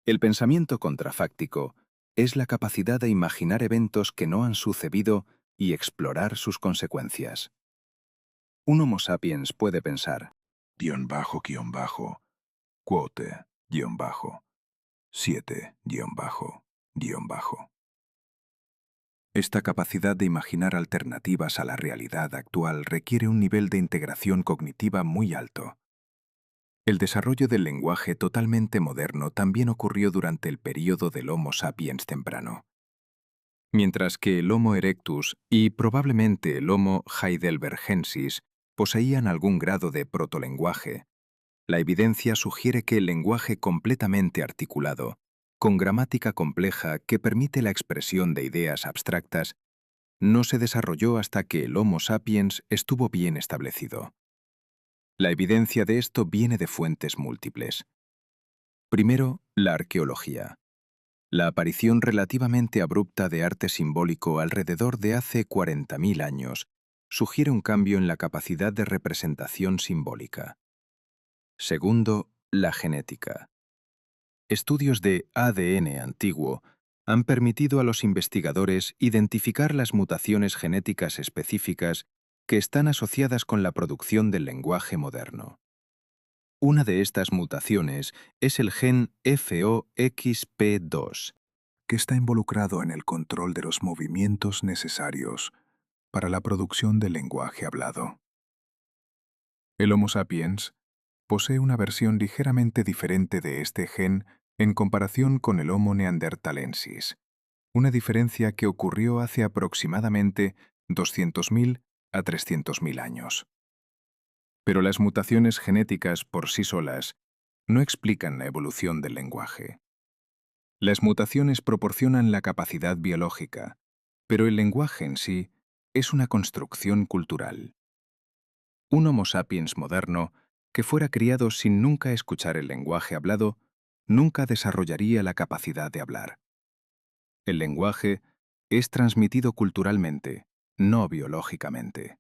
El pensamiento contrafáctico es la capacidad de imaginar eventos que no han sucedido y explorar sus consecuencias. Un Homo sapiens puede pensar: quote, 7, guión-bajo. Esta capacidad de imaginar alternativas a la realidad actual requiere un nivel de integración cognitiva muy alto. El desarrollo del lenguaje totalmente moderno también ocurrió durante el período del Homo sapiens temprano. Mientras que el Homo erectus y probablemente el Homo heidelbergensis poseían algún grado de protolenguaje, la evidencia sugiere que el lenguaje completamente articulado, con gramática compleja que permite la expresión de ideas abstractas, no se desarrolló hasta que el Homo sapiens estuvo bien establecido. La evidencia de esto viene de fuentes múltiples. Primero, la arqueología. La aparición relativamente abrupta de arte simbólico alrededor de hace 40.000 años sugiere un cambio en la capacidad de representación simbólica. Segundo, la genética. Estudios de ADN antiguo han permitido a los investigadores identificar las mutaciones genéticas específicas que están asociadas con la producción del lenguaje moderno. Una de estas mutaciones es el gen FOXP2, que está involucrado en el control de los movimientos necesarios para la producción del lenguaje hablado. El Homo sapiens posee una versión ligeramente diferente de este gen en comparación con el Homo neanderthalensis, una diferencia que ocurrió hace aproximadamente 200.000 a 300.000 años. Pero las mutaciones genéticas por sí solas no explican la evolución del lenguaje. Las mutaciones proporcionan la capacidad biológica, pero el lenguaje en sí es una construcción cultural. Un Homo sapiens moderno, que fuera criado sin nunca escuchar el lenguaje hablado, nunca desarrollaría la capacidad de hablar. El lenguaje es transmitido culturalmente, no biológicamente.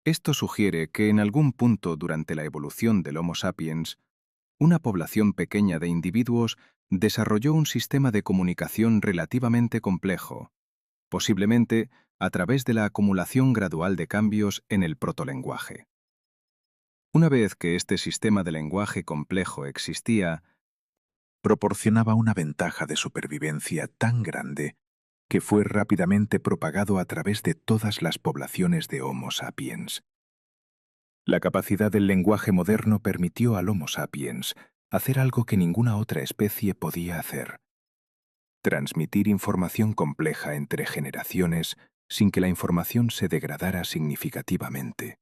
Esto sugiere que en algún punto durante la evolución del Homo sapiens, una población pequeña de individuos desarrolló un sistema de comunicación relativamente complejo, posiblemente a través de la acumulación gradual de cambios en el protolenguaje. Una vez que este sistema de lenguaje complejo existía, proporcionaba una ventaja de supervivencia tan grande que fue rápidamente propagado a través de todas las poblaciones de Homo sapiens. La capacidad del lenguaje moderno permitió al Homo sapiens hacer algo que ninguna otra especie podía hacer: transmitir información compleja entre generaciones sin que la información se degradara significativamente.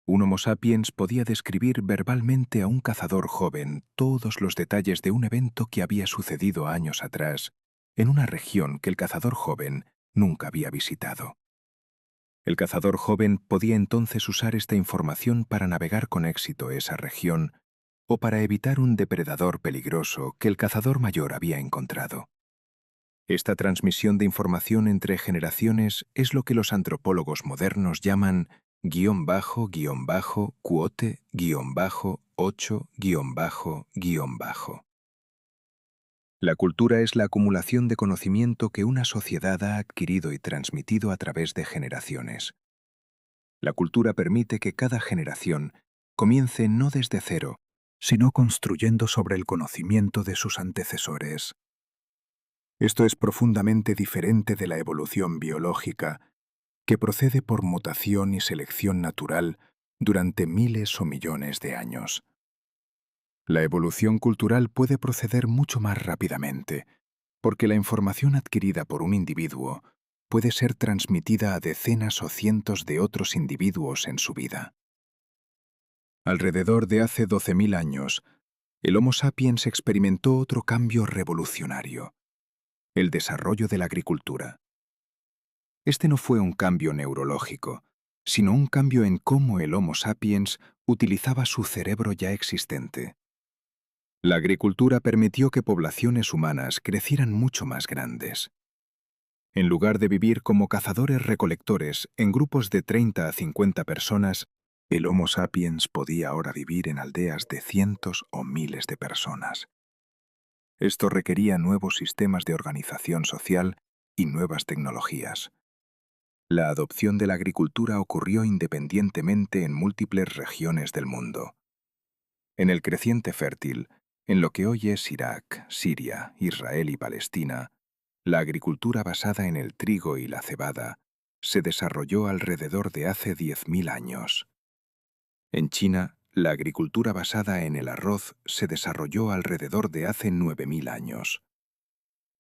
Un Homo sapiens podía describir verbalmente a un cazador joven todos los detalles de un evento que había sucedido años atrás en una región que el cazador joven nunca había visitado. El cazador joven podía entonces usar esta información para navegar con éxito esa región o para evitar un depredador peligroso que el cazador mayor había encontrado. Esta transmisión de información entre generaciones es lo que los antropólogos modernos llaman _quote_8_. La cultura es la acumulación de conocimiento que una sociedad ha adquirido y transmitido a través de generaciones. La cultura permite que cada generación comience no desde cero, sino construyendo sobre el conocimiento de sus antecesores. Esto es profundamente diferente de la evolución biológica, que procede por mutación y selección natural durante miles o millones de años. La evolución cultural puede proceder mucho más rápidamente, porque la información adquirida por un individuo puede ser transmitida a decenas o cientos de otros individuos en su vida. Alrededor de hace 12.000 años, el Homo sapiens experimentó otro cambio revolucionario: el desarrollo de la agricultura. Este no fue un cambio neurológico, sino un cambio en cómo el Homo sapiens utilizaba su cerebro ya existente. La agricultura permitió que poblaciones humanas crecieran mucho más grandes. En lugar de vivir como cazadores-recolectores en grupos de 30 a 50 personas, el Homo sapiens podía ahora vivir en aldeas de cientos o miles de personas. Esto requería nuevos sistemas de organización social y nuevas tecnologías. La adopción de la agricultura ocurrió independientemente en múltiples regiones del mundo. En el creciente fértil, En lo que hoy es Irak, Siria, Israel y Palestina, la agricultura basada en el trigo y la cebada se desarrolló alrededor de hace 10.000 años. En China, la agricultura basada en el arroz se desarrolló alrededor de hace 9.000 años.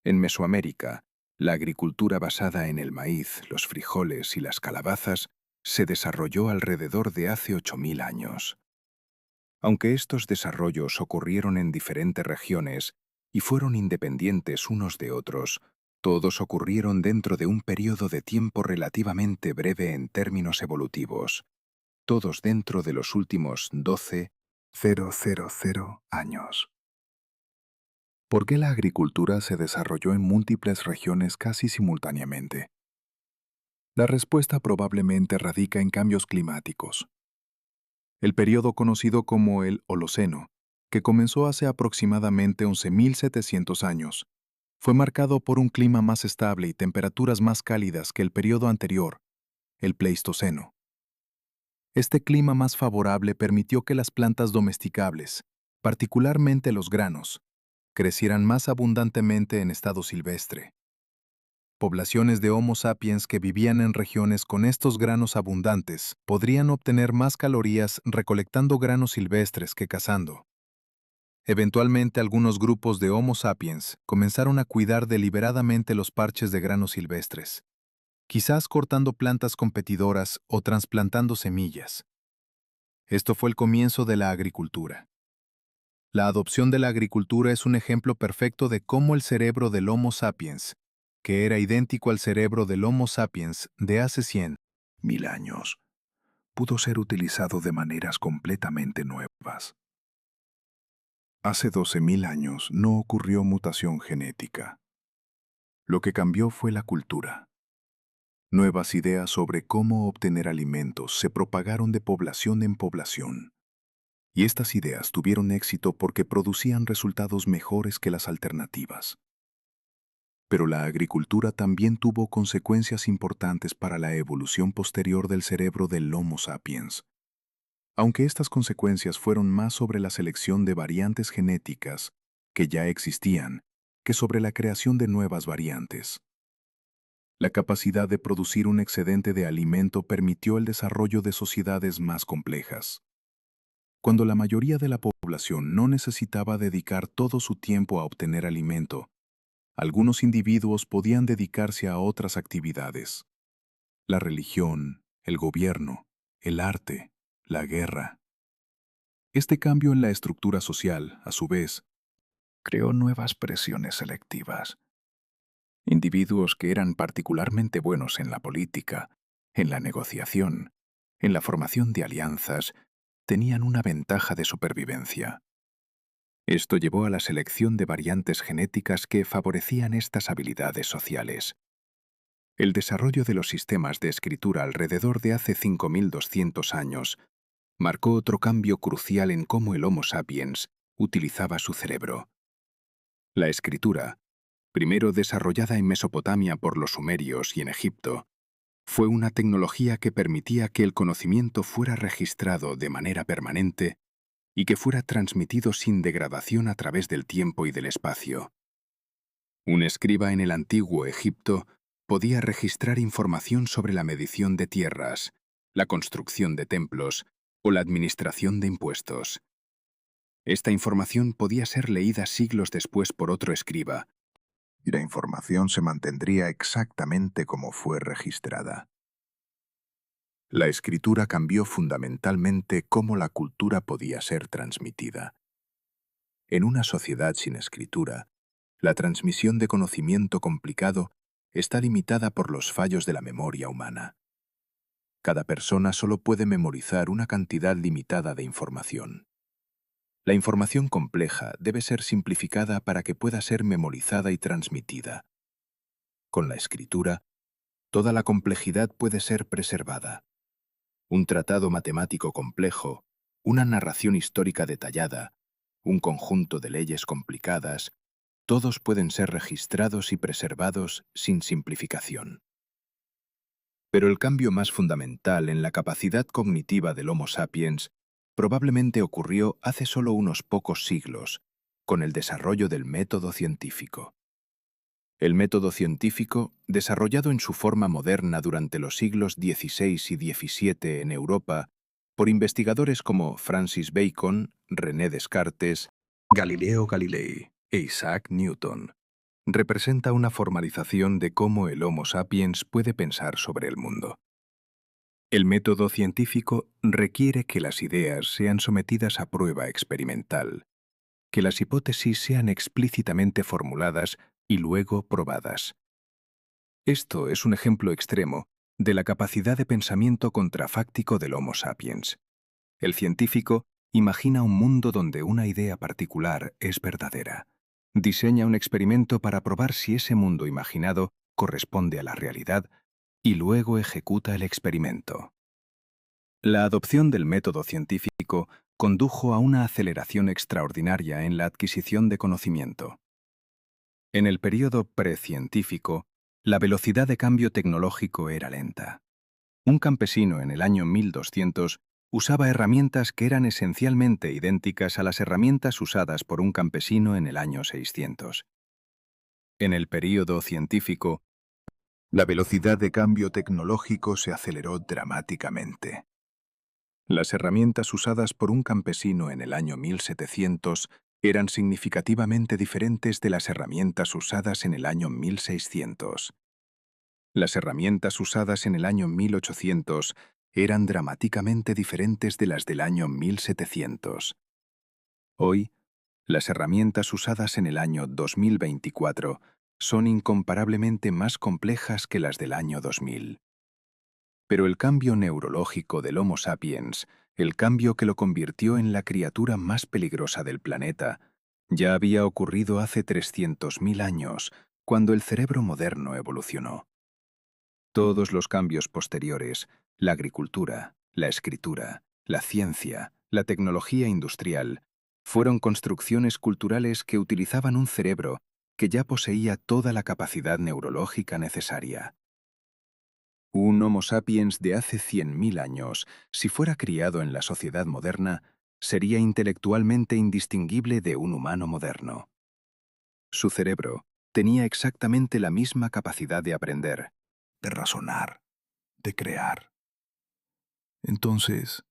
En Mesoamérica, la agricultura basada en el maíz, los frijoles y las calabazas se desarrolló alrededor de hace 8.000 años. Aunque estos desarrollos ocurrieron en diferentes regiones y fueron independientes unos de otros, todos ocurrieron dentro de un periodo de tiempo relativamente breve en términos evolutivos, todos dentro de los últimos 12.000 años. ¿Por qué la agricultura se desarrolló en múltiples regiones casi simultáneamente? La respuesta probablemente radica en cambios climáticos. El periodo conocido como el Holoceno, que comenzó hace aproximadamente 11.700 años, fue marcado por un clima más estable y temperaturas más cálidas que el periodo anterior, el Pleistoceno. Este clima más favorable permitió que las plantas domesticables, particularmente los granos, crecieran más abundantemente en estado silvestre. Poblaciones de Homo sapiens que vivían en regiones con estos granos abundantes podrían obtener más calorías recolectando granos silvestres que cazando. Eventualmente, algunos grupos de Homo sapiens comenzaron a cuidar deliberadamente los parches de granos silvestres, quizás cortando plantas competidoras o trasplantando semillas. Esto fue el comienzo de la agricultura. La adopción de la agricultura es un ejemplo perfecto de cómo el cerebro del Homo sapiens, que era idéntico al cerebro del Homo sapiens de hace 100.000 años, pudo ser utilizado de maneras completamente nuevas. Hace 12.000 años no ocurrió mutación genética. Lo que cambió fue la cultura. Nuevas ideas sobre cómo obtener alimentos se propagaron de población en población. Y estas ideas tuvieron éxito porque producían resultados mejores que las alternativas. Pero la agricultura también tuvo consecuencias importantes para la evolución posterior del cerebro del Homo sapiens. Aunque estas consecuencias fueron más sobre la selección de variantes genéticas que ya existían que sobre la creación de nuevas variantes. La capacidad de producir un excedente de alimento permitió el desarrollo de sociedades más complejas. Cuando la mayoría de la población no necesitaba dedicar todo su tiempo a obtener alimento, algunos individuos podían dedicarse a otras actividades. La religión, el gobierno, el arte, la guerra. Este cambio en la estructura social, a su vez, creó nuevas presiones selectivas. Individuos que eran particularmente buenos en la política, en la negociación, en la formación de alianzas, tenían una ventaja de supervivencia. Esto llevó a la selección de variantes genéticas que favorecían estas habilidades sociales. El desarrollo de los sistemas de escritura alrededor de hace 5.200 años marcó otro cambio crucial en cómo el Homo sapiens utilizaba su cerebro. La escritura, primero desarrollada en Mesopotamia por los sumerios y en Egipto, fue una tecnología que permitía que el conocimiento fuera registrado de manera permanente y que fuera transmitido sin degradación a través del tiempo y del espacio. Un escriba en el antiguo Egipto podía registrar información sobre la medición de tierras, la construcción de templos o la administración de impuestos. Esta información podía ser leída siglos después por otro escriba, y la información se mantendría exactamente como fue registrada. La escritura cambió fundamentalmente cómo la cultura podía ser transmitida. En una sociedad sin escritura, la transmisión de conocimiento complicado está limitada por los fallos de la memoria humana. Cada persona solo puede memorizar una cantidad limitada de información. La información compleja debe ser simplificada para que pueda ser memorizada y transmitida. Con la escritura, toda la complejidad puede ser preservada. Un tratado matemático complejo, una narración histórica detallada, un conjunto de leyes complicadas, todos pueden ser registrados y preservados sin simplificación. Pero el cambio más fundamental en la capacidad cognitiva del Homo sapiens probablemente ocurrió hace solo unos pocos siglos, con el desarrollo del método científico. El método científico, desarrollado en su forma moderna durante los siglos XVI y XVII en Europa por investigadores como Francis Bacon, René Descartes, Galileo Galilei e Isaac Newton, representa una formalización de cómo el Homo sapiens puede pensar sobre el mundo. El método científico requiere que las ideas sean sometidas a prueba experimental, que las hipótesis sean explícitamente formuladas y luego probadas. Esto es un ejemplo extremo de la capacidad de pensamiento contrafáctico del Homo sapiens. El científico imagina un mundo donde una idea particular es verdadera. Diseña un experimento para probar si ese mundo imaginado corresponde a la realidad y luego ejecuta el experimento. La adopción del método científico condujo a una aceleración extraordinaria en la adquisición de conocimiento. En el período precientífico, la velocidad de cambio tecnológico era lenta. Un campesino en el año 1200 usaba herramientas que eran esencialmente idénticas a las herramientas usadas por un campesino en el año 600. En el período científico, la velocidad de cambio tecnológico se aceleró dramáticamente. Las herramientas usadas por un campesino en el año 1700 eran significativamente diferentes de las herramientas usadas en el año 1600. Las herramientas usadas en el año 1800 eran dramáticamente diferentes de las del año 1700. Hoy, las herramientas usadas en el año 2024 son incomparablemente más complejas que las del año 2000. Pero el cambio neurológico del Homo sapiens, el cambio que lo convirtió en la criatura más peligrosa del planeta, ya había ocurrido hace 300.000 años, cuando el cerebro moderno evolucionó. Todos los cambios posteriores, la agricultura, la escritura, la ciencia, la tecnología industrial, fueron construcciones culturales que utilizaban un cerebro que ya poseía toda la capacidad neurológica necesaria. Un Homo sapiens de hace 100.000 años, si fuera criado en la sociedad moderna, sería intelectualmente indistinguible de un humano moderno. Su cerebro tenía exactamente la misma capacidad de aprender, de razonar, de crear. Entonces,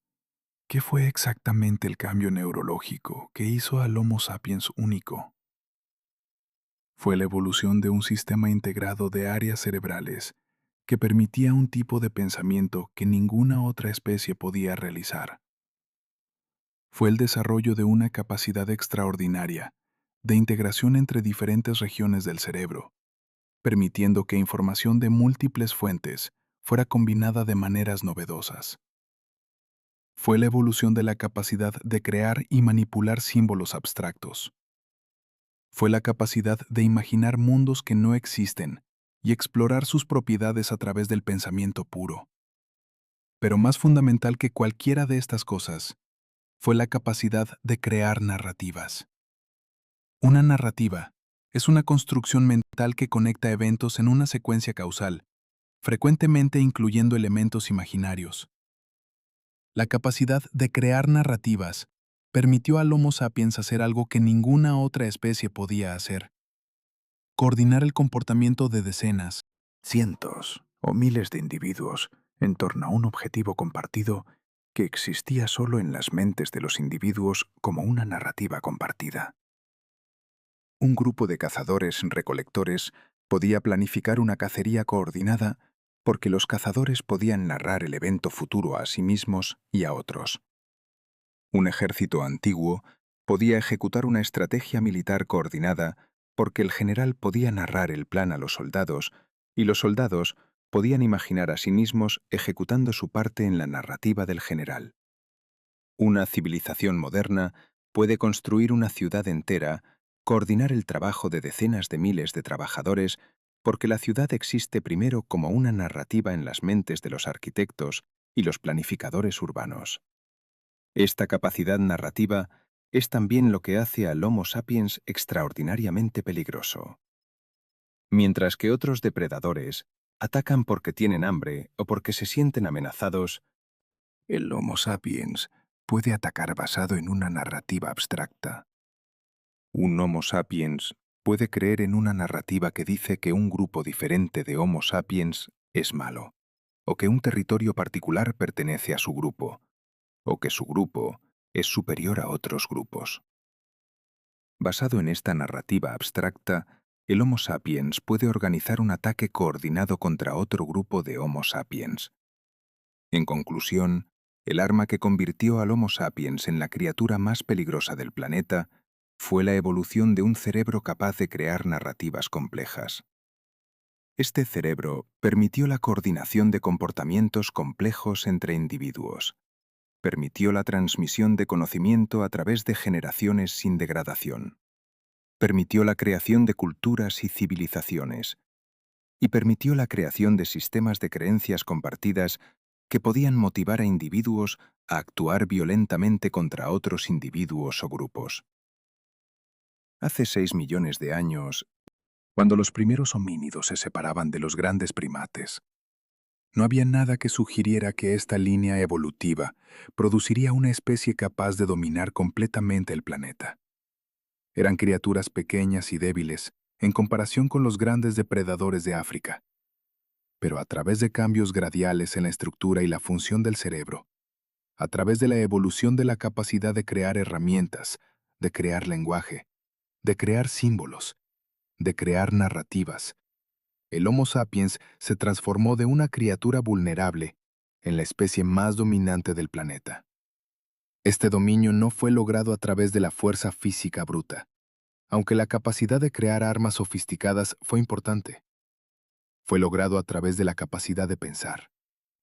¿qué fue exactamente el cambio neurológico que hizo al Homo sapiens único? Fue la evolución de un sistema integrado de áreas cerebrales que permitía un tipo de pensamiento que ninguna otra especie podía realizar. Fue el desarrollo de una capacidad extraordinaria de integración entre diferentes regiones del cerebro, permitiendo que información de múltiples fuentes fuera combinada de maneras novedosas. Fue la evolución de la capacidad de crear y manipular símbolos abstractos. Fue la capacidad de imaginar mundos que no existen y explorar sus propiedades a través del pensamiento puro. Pero más fundamental que cualquiera de estas cosas, fue la capacidad de crear narrativas. Una narrativa es una construcción mental que conecta eventos en una secuencia causal, frecuentemente incluyendo elementos imaginarios. La capacidad de crear narrativas permitió al Homo sapiens hacer algo que ninguna otra especie podía hacer: coordinar el comportamiento de decenas, cientos o miles de individuos en torno a un objetivo compartido que existía solo en las mentes de los individuos como una narrativa compartida. Un grupo de cazadores-recolectores podía planificar una cacería coordinada porque los cazadores podían narrar el evento futuro a sí mismos y a otros. Un ejército antiguo podía ejecutar una estrategia militar coordinada porque el general podía narrar el plan a los soldados y los soldados podían imaginar a sí mismos ejecutando su parte en la narrativa del general. Una civilización moderna puede construir una ciudad entera, coordinar el trabajo de decenas de miles de trabajadores, porque la ciudad existe primero como una narrativa en las mentes de los arquitectos y los planificadores urbanos. Esta capacidad narrativa es también lo que hace al Homo sapiens extraordinariamente peligroso. Mientras que otros depredadores atacan porque tienen hambre o porque se sienten amenazados, el Homo sapiens puede atacar basado en una narrativa abstracta. Un Homo sapiens puede creer en una narrativa que dice que un grupo diferente de Homo sapiens es malo, o que un territorio particular pertenece a su grupo, o que su grupo es superior a otros grupos. Basado en esta narrativa abstracta, el Homo sapiens puede organizar un ataque coordinado contra otro grupo de Homo sapiens. En conclusión, el arma que convirtió al Homo sapiens en la criatura más peligrosa del planeta fue la evolución de un cerebro capaz de crear narrativas complejas. Este cerebro permitió la coordinación de comportamientos complejos entre individuos. Permitió la transmisión de conocimiento a través de generaciones sin degradación. Permitió la creación de culturas y civilizaciones. Y permitió la creación de sistemas de creencias compartidas que podían motivar a individuos a actuar violentamente contra otros individuos o grupos. Hace 6 millones de años, cuando los primeros homínidos se separaban de los grandes primates, no había nada que sugiriera que esta línea evolutiva produciría una especie capaz de dominar completamente el planeta. Eran criaturas pequeñas y débiles en comparación con los grandes depredadores de África. Pero a través de cambios gradiales en la estructura y la función del cerebro, a través de la evolución de la capacidad de crear herramientas, de crear lenguaje, de crear símbolos, de crear narrativas, el Homo sapiens se transformó de una criatura vulnerable en la especie más dominante del planeta. Este dominio no fue logrado a través de la fuerza física bruta, aunque la capacidad de crear armas sofisticadas fue importante. Fue logrado a través de la capacidad de pensar,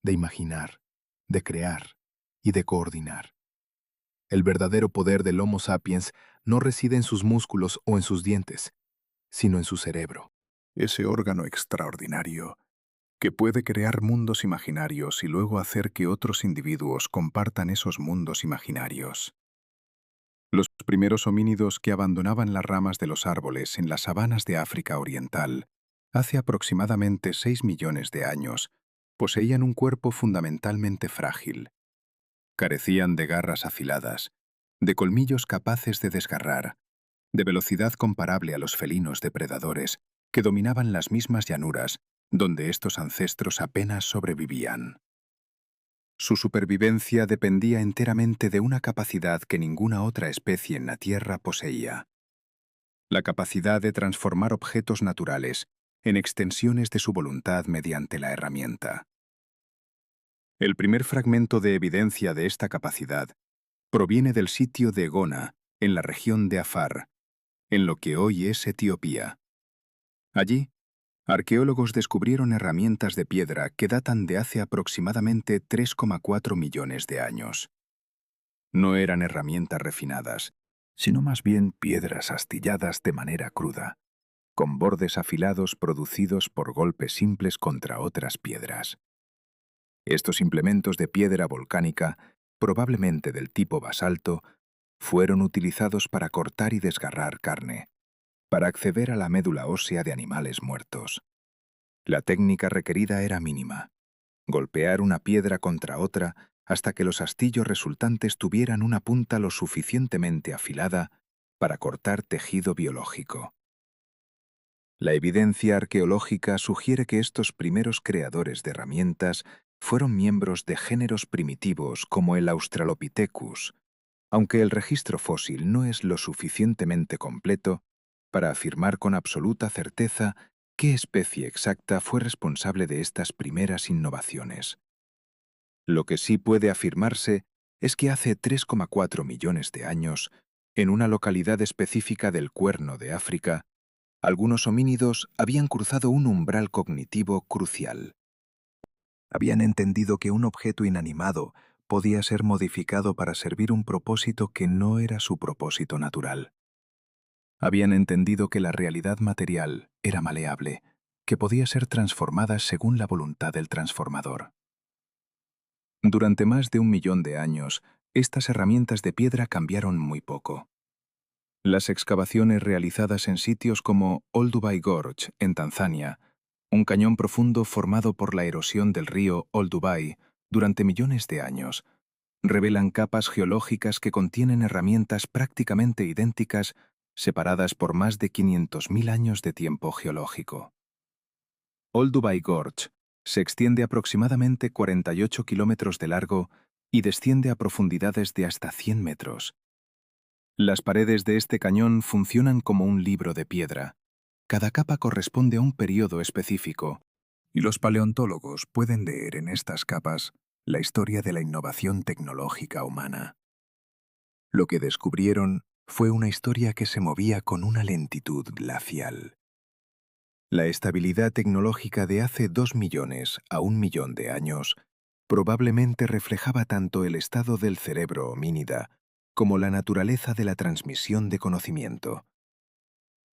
de imaginar, de crear y de coordinar. El verdadero poder del Homo sapiens no reside en sus músculos o en sus dientes, sino en su cerebro. Ese órgano extraordinario que puede crear mundos imaginarios y luego hacer que otros individuos compartan esos mundos imaginarios. Los primeros homínidos que abandonaban las ramas de los árboles en las sabanas de África Oriental, hace aproximadamente 6 millones de años, poseían un cuerpo fundamentalmente frágil. Carecían de garras afiladas, de colmillos capaces de desgarrar, de velocidad comparable a los felinos depredadores que dominaban las mismas llanuras donde estos ancestros apenas sobrevivían. Su supervivencia dependía enteramente de una capacidad que ninguna otra especie en la Tierra poseía: la capacidad de transformar objetos naturales en extensiones de su voluntad mediante la herramienta. El primer fragmento de evidencia de esta capacidad proviene del sitio de Gona, en la región de Afar, en lo que hoy es Etiopía. Allí, arqueólogos descubrieron herramientas de piedra que datan de hace aproximadamente 3,4 millones de años. No eran herramientas refinadas, sino más bien piedras astilladas de manera cruda, con bordes afilados producidos por golpes simples contra otras piedras. Estos implementos de piedra volcánica, probablemente del tipo basalto, fueron utilizados para cortar y desgarrar carne, para acceder a la médula ósea de animales muertos. La técnica requerida era mínima: golpear una piedra contra otra hasta que los astillos resultantes tuvieran una punta lo suficientemente afilada para cortar tejido biológico. La evidencia arqueológica sugiere que estos primeros creadores de herramientas fueron miembros de géneros primitivos como el Australopithecus, aunque el registro fósil no es lo suficientemente completo para afirmar con absoluta certeza qué especie exacta fue responsable de estas primeras innovaciones. Lo que sí puede afirmarse es que hace 3,4 millones de años, en una localidad específica del Cuerno de África, algunos homínidos habían cruzado un umbral cognitivo crucial. Habían entendido que un objeto inanimado podía ser modificado para servir un propósito que no era su propósito natural. Habían entendido que la realidad material era maleable, que podía ser transformada según la voluntad del transformador. Durante más de 1 millón de años, estas herramientas de piedra cambiaron muy poco. Las excavaciones realizadas en sitios como Olduvai Gorge, en Tanzania, un cañón profundo formado por la erosión del río Olduvai durante millones de años, revelan capas geológicas que contienen herramientas prácticamente idénticas separadas por más de 500.000 años de tiempo geológico. Olduvai Gorge se extiende aproximadamente 48 kilómetros de largo y desciende a profundidades de hasta 100 metros. Las paredes de este cañón funcionan como un libro de piedra. Cada capa corresponde a un periodo específico, y los paleontólogos pueden leer en estas capas la historia de la innovación tecnológica humana. Lo que descubrieron fue una historia que se movía con una lentitud glacial. La estabilidad tecnológica de hace 2 millones a 1 millón de años probablemente reflejaba tanto el estado del cerebro homínida como la naturaleza de la transmisión de conocimiento.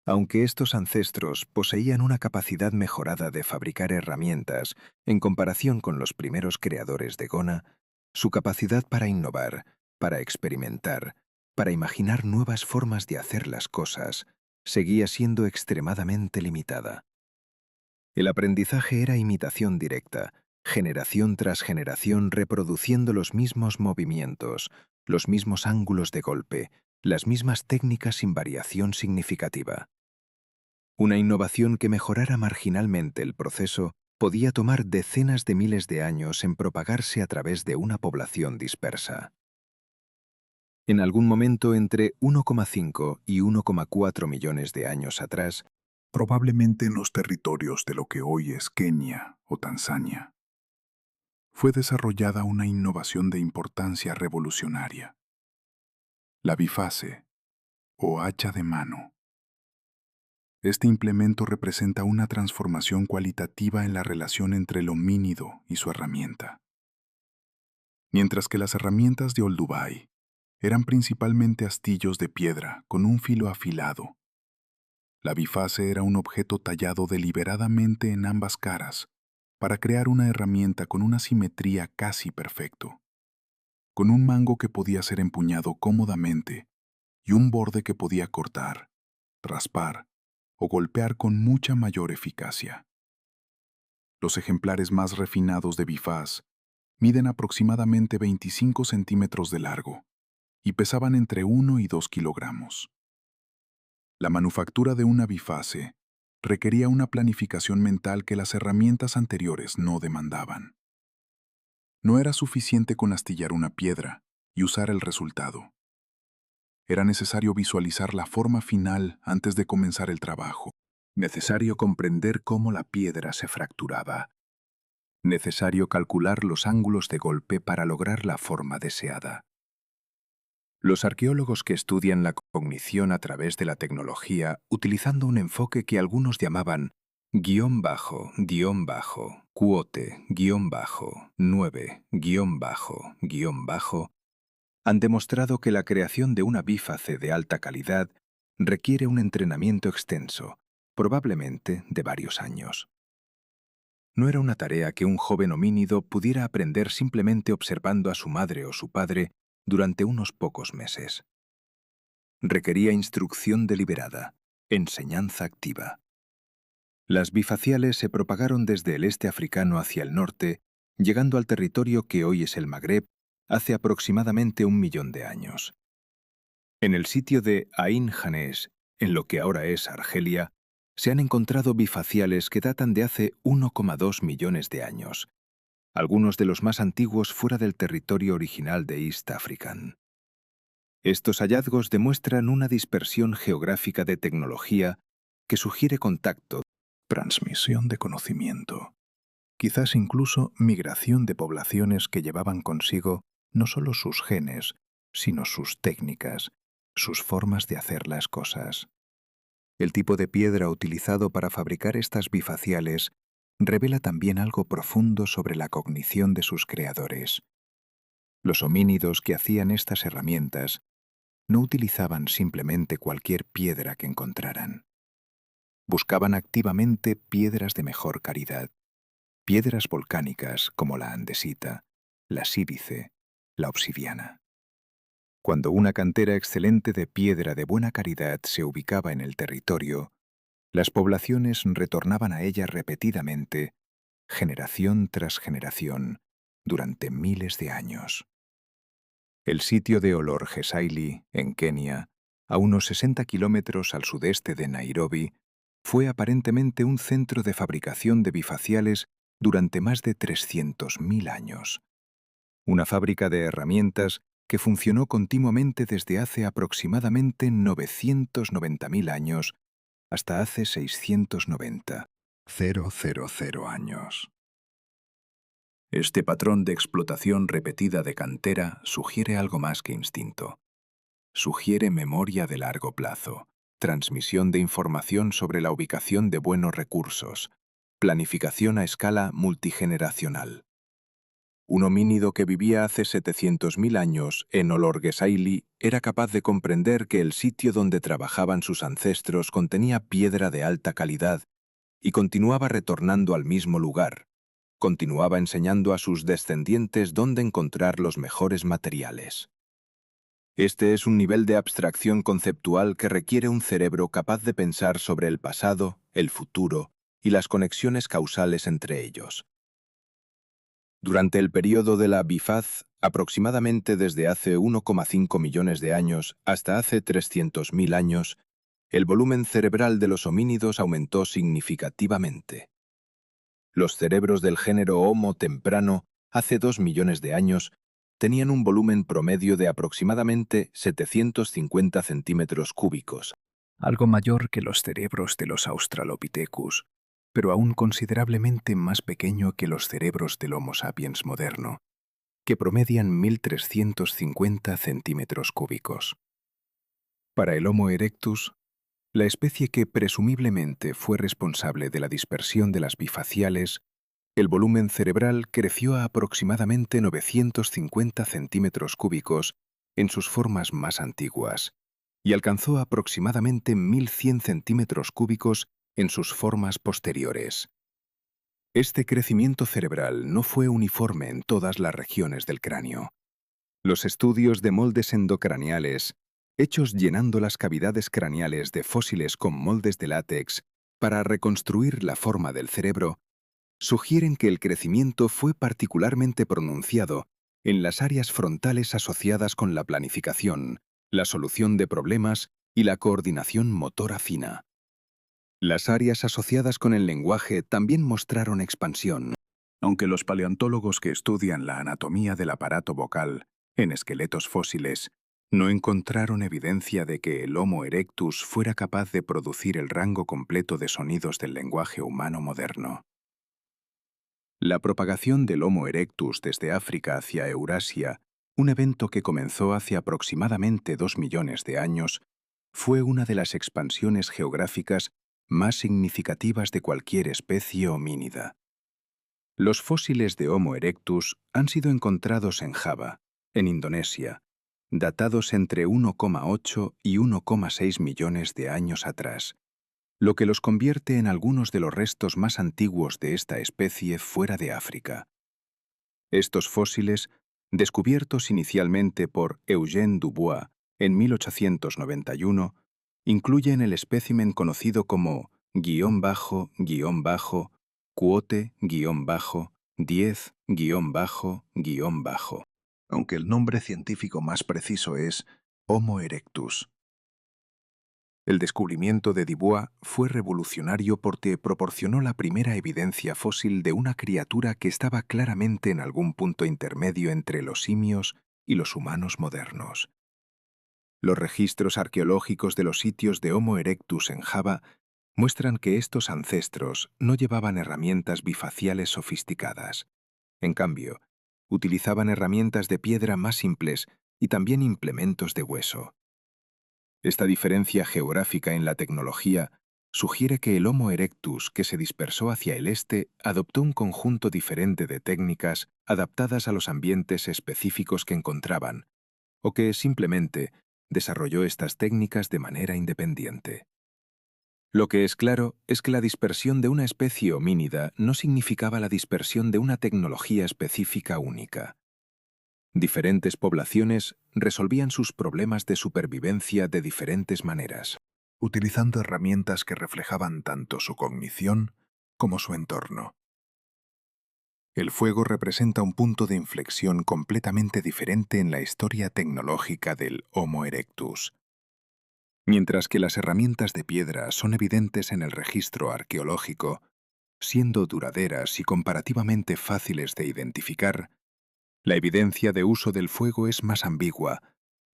Aunque estos ancestros poseían una capacidad mejorada de fabricar herramientas en comparación con los primeros creadores de Gona, su capacidad para innovar, para experimentar, para imaginar nuevas formas de hacer las cosas, seguía siendo extremadamente limitada. El aprendizaje era imitación directa, generación tras generación reproduciendo los mismos movimientos, los mismos ángulos de golpe, las mismas técnicas sin variación significativa. Una innovación que mejorara marginalmente el proceso podía tomar decenas de miles de años en propagarse a través de una población dispersa. En algún momento entre 1,5 y 1,4 millones de años atrás, probablemente en los territorios de lo que hoy es Kenia o Tanzania, fue desarrollada una innovación de importancia revolucionaria: la bifase, o hacha de mano. Este implemento representa una transformación cualitativa en la relación entre el homínido y su herramienta. Mientras que las herramientas de Olduvai eran principalmente astillos de piedra con un filo afilado, la bifase era un objeto tallado deliberadamente en ambas caras para crear una herramienta con una simetría casi perfecta, con un mango que podía ser empuñado cómodamente y un borde que podía cortar, raspar o golpear con mucha mayor eficacia. Los ejemplares más refinados de bifaz miden aproximadamente 25 centímetros de largo y pesaban entre 1 y 2 kilogramos. La manufactura de una bifase requería una planificación mental que las herramientas anteriores no demandaban. No era suficiente con astillar una piedra y usar el resultado. Era necesario visualizar la forma final antes de comenzar el trabajo. Necesario comprender cómo la piedra se fracturaba. Necesario calcular los ángulos de golpe para lograr la forma deseada. Los arqueólogos que estudian la cognición a través de la tecnología, utilizando un enfoque que algunos llamaban quote, 9, han demostrado que la creación de una bíface de alta calidad requiere un entrenamiento extenso, probablemente de varios años. No era una tarea que un joven homínido pudiera aprender simplemente observando a su madre o su padre durante unos pocos meses. Requería instrucción deliberada, enseñanza activa. Las bifaciales se propagaron desde el este africano hacia el norte, llegando al territorio que hoy es el Magreb hace aproximadamente 1 millón de años. En el sitio de Ain Janés, en lo que ahora es Argelia, se han encontrado bifaciales que datan de hace 1,2 millones de años, algunos de los más antiguos fuera del territorio original de East African. Estos hallazgos demuestran una dispersión geográfica de tecnología que sugiere contacto, transmisión de conocimiento, quizás incluso migración de poblaciones que llevaban consigo no solo sus genes, sino sus técnicas, sus formas de hacer las cosas. El tipo de piedra utilizado para fabricar estas bifaciales revela también algo profundo sobre la cognición de sus creadores. Los homínidos que hacían estas herramientas no utilizaban simplemente cualquier piedra que encontraran. Buscaban activamente piedras de mejor calidad, piedras volcánicas como la andesita, la sílice, la obsidiana. Cuando una cantera excelente de piedra de buena calidad se ubicaba en el territorio, las poblaciones retornaban a ella repetidamente, generación tras generación, durante miles de años. El sitio de Olor Gesaili, en Kenia, a unos 60 kilómetros al sudeste de Nairobi, fue aparentemente un centro de fabricación de bifaciales durante más de 300.000 años. Una fábrica de herramientas que funcionó continuamente desde hace aproximadamente 990.000 años hasta hace 690.000 años. Este patrón de explotación repetida de cantera sugiere algo más que instinto. Sugiere memoria de largo plazo, transmisión de información sobre la ubicación de buenos recursos, planificación a escala multigeneracional. Un homínido que vivía hace 700.000 años en Olorgesailie era capaz de comprender que el sitio donde trabajaban sus ancestros contenía piedra de alta calidad y continuaba retornando al mismo lugar. Continuaba enseñando a sus descendientes dónde encontrar los mejores materiales. Este es un nivel de abstracción conceptual que requiere un cerebro capaz de pensar sobre el pasado, el futuro y las conexiones causales entre ellos. Durante el período de la Bifaz, aproximadamente desde hace 1,5 millones de años hasta hace 300.000 años, el volumen cerebral de los homínidos aumentó significativamente. Los cerebros del género Homo temprano, hace 2 millones de años, tenían un volumen promedio de aproximadamente 750 centímetros cúbicos, algo mayor que los cerebros de los Australopithecus, pero aún considerablemente más pequeño que los cerebros del Homo sapiens moderno, que promedian 1.350 centímetros cúbicos. Para el Homo erectus, la especie que presumiblemente fue responsable de la dispersión de las bifaciales, el volumen cerebral creció a aproximadamente 950 centímetros cúbicos en sus formas más antiguas y alcanzó aproximadamente 1.100 centímetros cúbicos en sus formas posteriores. Este crecimiento cerebral no fue uniforme en todas las regiones del cráneo. Los estudios de moldes endocraneales, hechos llenando las cavidades craneales de fósiles con moldes de látex para reconstruir la forma del cerebro, sugieren que el crecimiento fue particularmente pronunciado en las áreas frontales asociadas con la planificación, la solución de problemas y la coordinación motora fina. Las áreas asociadas con el lenguaje también mostraron expansión, aunque los paleontólogos que estudian la anatomía del aparato vocal en esqueletos fósiles no encontraron evidencia de que el Homo erectus fuera capaz de producir el rango completo de sonidos del lenguaje humano moderno. La propagación del Homo erectus desde África hacia Eurasia, un evento que comenzó hace aproximadamente 2 millones de años, fue una de las expansiones geográficas más significativas de cualquier especie homínida. Los fósiles de Homo erectus han sido encontrados en Java, en Indonesia, datados entre 1,8 y 1,6 millones de años atrás, lo que los convierte en algunos de los restos más antiguos de esta especie fuera de África. Estos fósiles, descubiertos inicialmente por Eugène Dubois en 1891, incluyen el espécimen conocido como _quote_10_, aunque el nombre científico más preciso es Homo erectus. El descubrimiento de Dubois fue revolucionario porque proporcionó la primera evidencia fósil de una criatura que estaba claramente en algún punto intermedio entre los simios y los humanos modernos. Los registros arqueológicos de los sitios de Homo erectus en Java muestran que estos ancestros no llevaban herramientas bifaciales sofisticadas. En cambio, utilizaban herramientas de piedra más simples y también implementos de hueso. Esta diferencia geográfica en la tecnología sugiere que el Homo erectus que se dispersó hacia el este adoptó un conjunto diferente de técnicas adaptadas a los ambientes específicos que encontraban, o que simplemente desarrolló estas técnicas de manera independiente. Lo que es claro es que la dispersión de una especie homínida no significaba la dispersión de una tecnología específica única. Diferentes poblaciones resolvían sus problemas de supervivencia de diferentes maneras, utilizando herramientas que reflejaban tanto su cognición como su entorno. El fuego representa un punto de inflexión completamente diferente en la historia tecnológica del Homo erectus. Mientras que las herramientas de piedra son evidentes en el registro arqueológico, siendo duraderas y comparativamente fáciles de identificar, la evidencia de uso del fuego es más ambigua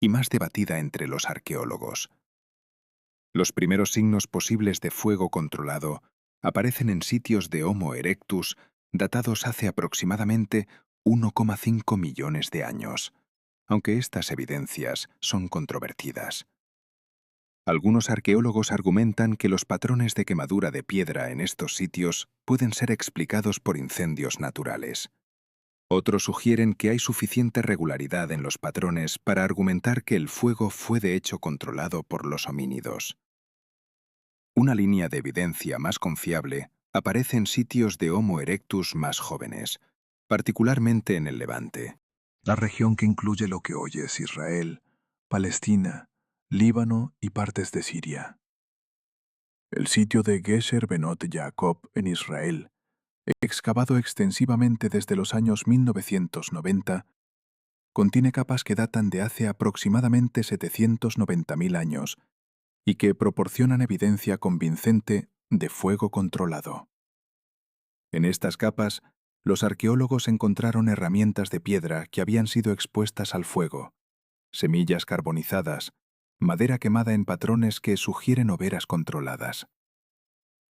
y más debatida entre los arqueólogos. Los primeros signos posibles de fuego controlado aparecen en sitios de Homo erectus datados hace aproximadamente 1,5 millones de años, aunque estas evidencias son controvertidas. Algunos arqueólogos argumentan que los patrones de quemadura de piedra en estos sitios pueden ser explicados por incendios naturales. Otros sugieren que hay suficiente regularidad en los patrones para argumentar que el fuego fue de hecho controlado por los homínidos. Una línea de evidencia más confiable aparece en sitios de Homo erectus más jóvenes, particularmente en el Levante. La región que incluye lo que hoy es Israel, Palestina, Líbano y partes de Siria. El sitio de Gesher Benot Jacob en Israel, excavado extensivamente desde los años 1990, contiene capas que datan de hace aproximadamente 790.000 años y que proporcionan evidencia convincente de fuego controlado. En estas capas, los arqueólogos encontraron herramientas de piedra que habían sido expuestas al fuego, semillas carbonizadas, madera quemada en patrones que sugieren hogueras controladas.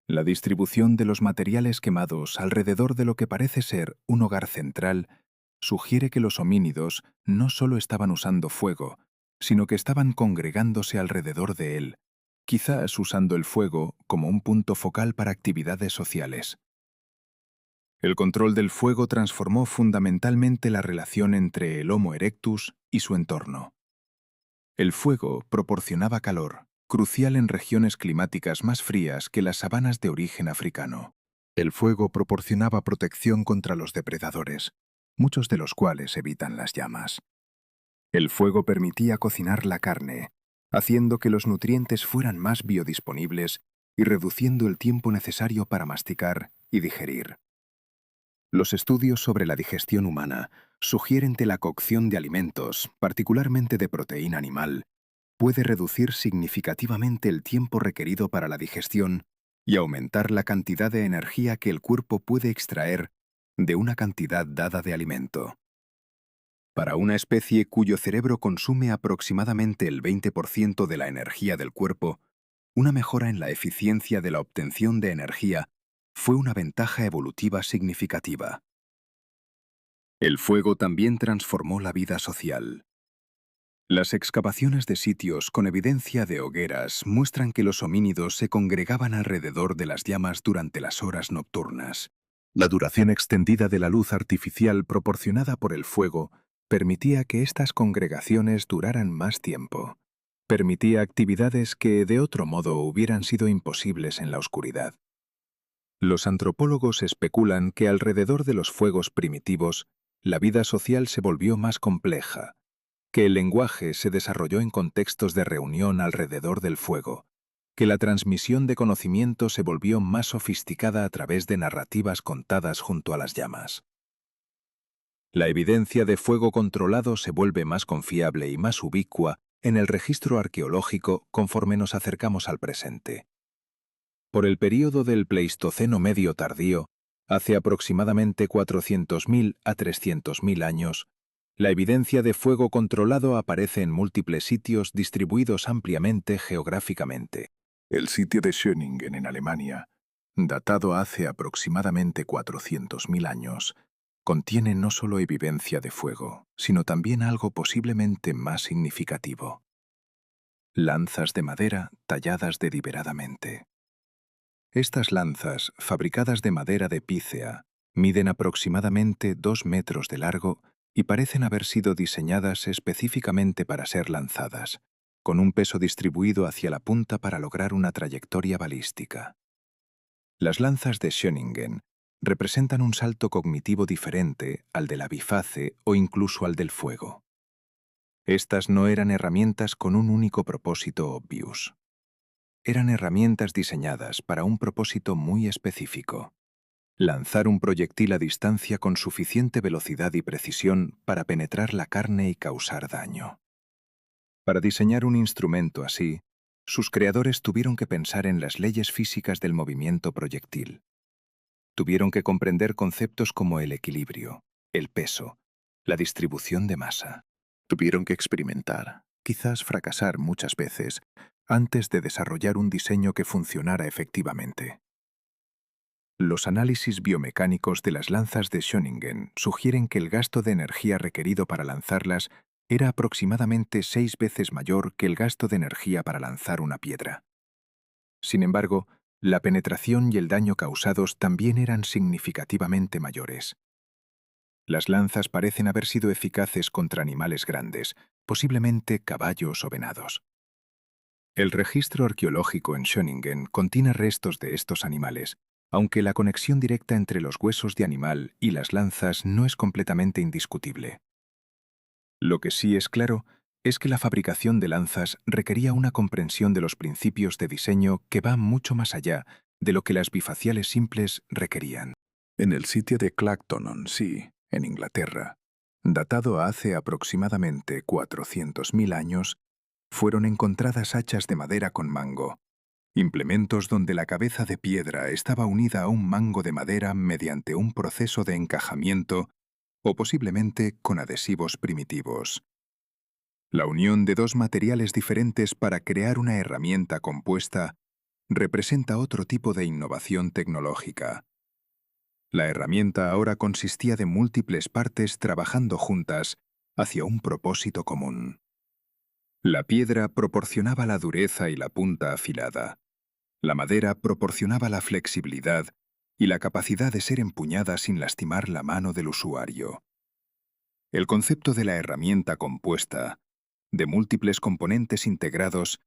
La distribución de los materiales quemados alrededor de lo que parece ser un hogar central sugiere que los homínidos no solo estaban usando fuego, sino que estaban congregándose alrededor de él, quizás usando el fuego como un punto focal para actividades sociales. El control del fuego transformó fundamentalmente la relación entre el Homo erectus y su entorno. El fuego proporcionaba calor, crucial en regiones climáticas más frías que las sabanas de origen africano. El fuego proporcionaba protección contra los depredadores, muchos de los cuales evitan las llamas. El fuego permitía cocinar la carne, haciendo que los nutrientes fueran más biodisponibles y reduciendo el tiempo necesario para masticar y digerir. Los estudios sobre la digestión humana sugieren que la cocción de alimentos, particularmente de proteína animal, puede reducir significativamente el tiempo requerido para la digestión y aumentar la cantidad de energía que el cuerpo puede extraer de una cantidad dada de alimento. Para una especie cuyo cerebro consume aproximadamente el 20% de la energía del cuerpo, una mejora en la eficiencia de la obtención de energía fue una ventaja evolutiva significativa. El fuego también transformó la vida social. Las excavaciones de sitios con evidencia de hogueras muestran que los homínidos se congregaban alrededor de las llamas durante las horas nocturnas. La duración extendida de la luz artificial proporcionada por el fuego permitía que estas congregaciones duraran más tiempo. Permitía actividades que de otro modo hubieran sido imposibles en la oscuridad. Los antropólogos especulan que alrededor de los fuegos primitivos, la vida social se volvió más compleja, que el lenguaje se desarrolló en contextos de reunión alrededor del fuego, que la transmisión de conocimiento se volvió más sofisticada a través de narrativas contadas junto a las llamas. La evidencia de fuego controlado se vuelve más confiable y más ubicua en el registro arqueológico conforme nos acercamos al presente. Por el período del Pleistoceno medio tardío, hace aproximadamente 400.000 a 300.000 años, la evidencia de fuego controlado aparece en múltiples sitios distribuidos ampliamente geográficamente. El sitio de Schöningen en Alemania, datado hace aproximadamente 400.000 años, contiene no solo evidencia de fuego, sino también algo posiblemente más significativo: lanzas de madera talladas deliberadamente. Estas lanzas, fabricadas de madera de pícea, miden aproximadamente 2 metros de largo y parecen haber sido diseñadas específicamente para ser lanzadas, con un peso distribuido hacia la punta para lograr una trayectoria balística. Las lanzas de Schöningen representan un salto cognitivo diferente al de la biface o incluso al del fuego. Estas no eran herramientas con un único propósito obvious. Eran herramientas diseñadas para un propósito muy específico: lanzar un proyectil a distancia con suficiente velocidad y precisión para penetrar la carne y causar daño. Para diseñar un instrumento así, sus creadores tuvieron que pensar en las leyes físicas del movimiento proyectil. Tuvieron que comprender conceptos como el equilibrio, el peso, la distribución de masa. Tuvieron que experimentar, quizás fracasar muchas veces, antes de desarrollar un diseño que funcionara efectivamente. Los análisis biomecánicos de las lanzas de Schöningen sugieren que el gasto de energía requerido para lanzarlas era aproximadamente 6 veces mayor que el gasto de energía para lanzar una piedra. Sin embargo, la penetración y el daño causados también eran significativamente mayores. Las lanzas parecen haber sido eficaces contra animales grandes, posiblemente caballos o venados. El registro arqueológico en Schöningen contiene restos de estos animales, aunque la conexión directa entre los huesos de animal y las lanzas no es completamente indiscutible. Lo que sí es claro es que la fabricación de lanzas requería una comprensión de los principios de diseño que va mucho más allá de lo que las bifaciales simples requerían. En el sitio de Clacton-on-Sea, en Inglaterra, datado hace aproximadamente 400.000 años, fueron encontradas hachas de madera con mango, implementos donde la cabeza de piedra estaba unida a un mango de madera mediante un proceso de encajamiento o posiblemente con adhesivos primitivos. La unión de dos materiales diferentes para crear una herramienta compuesta representa otro tipo de innovación tecnológica. La herramienta ahora consistía de múltiples partes trabajando juntas hacia un propósito común. La piedra proporcionaba la dureza y la punta afilada. La madera proporcionaba la flexibilidad y la capacidad de ser empuñada sin lastimar la mano del usuario. El concepto de la herramienta compuesta, de múltiples componentes integrados,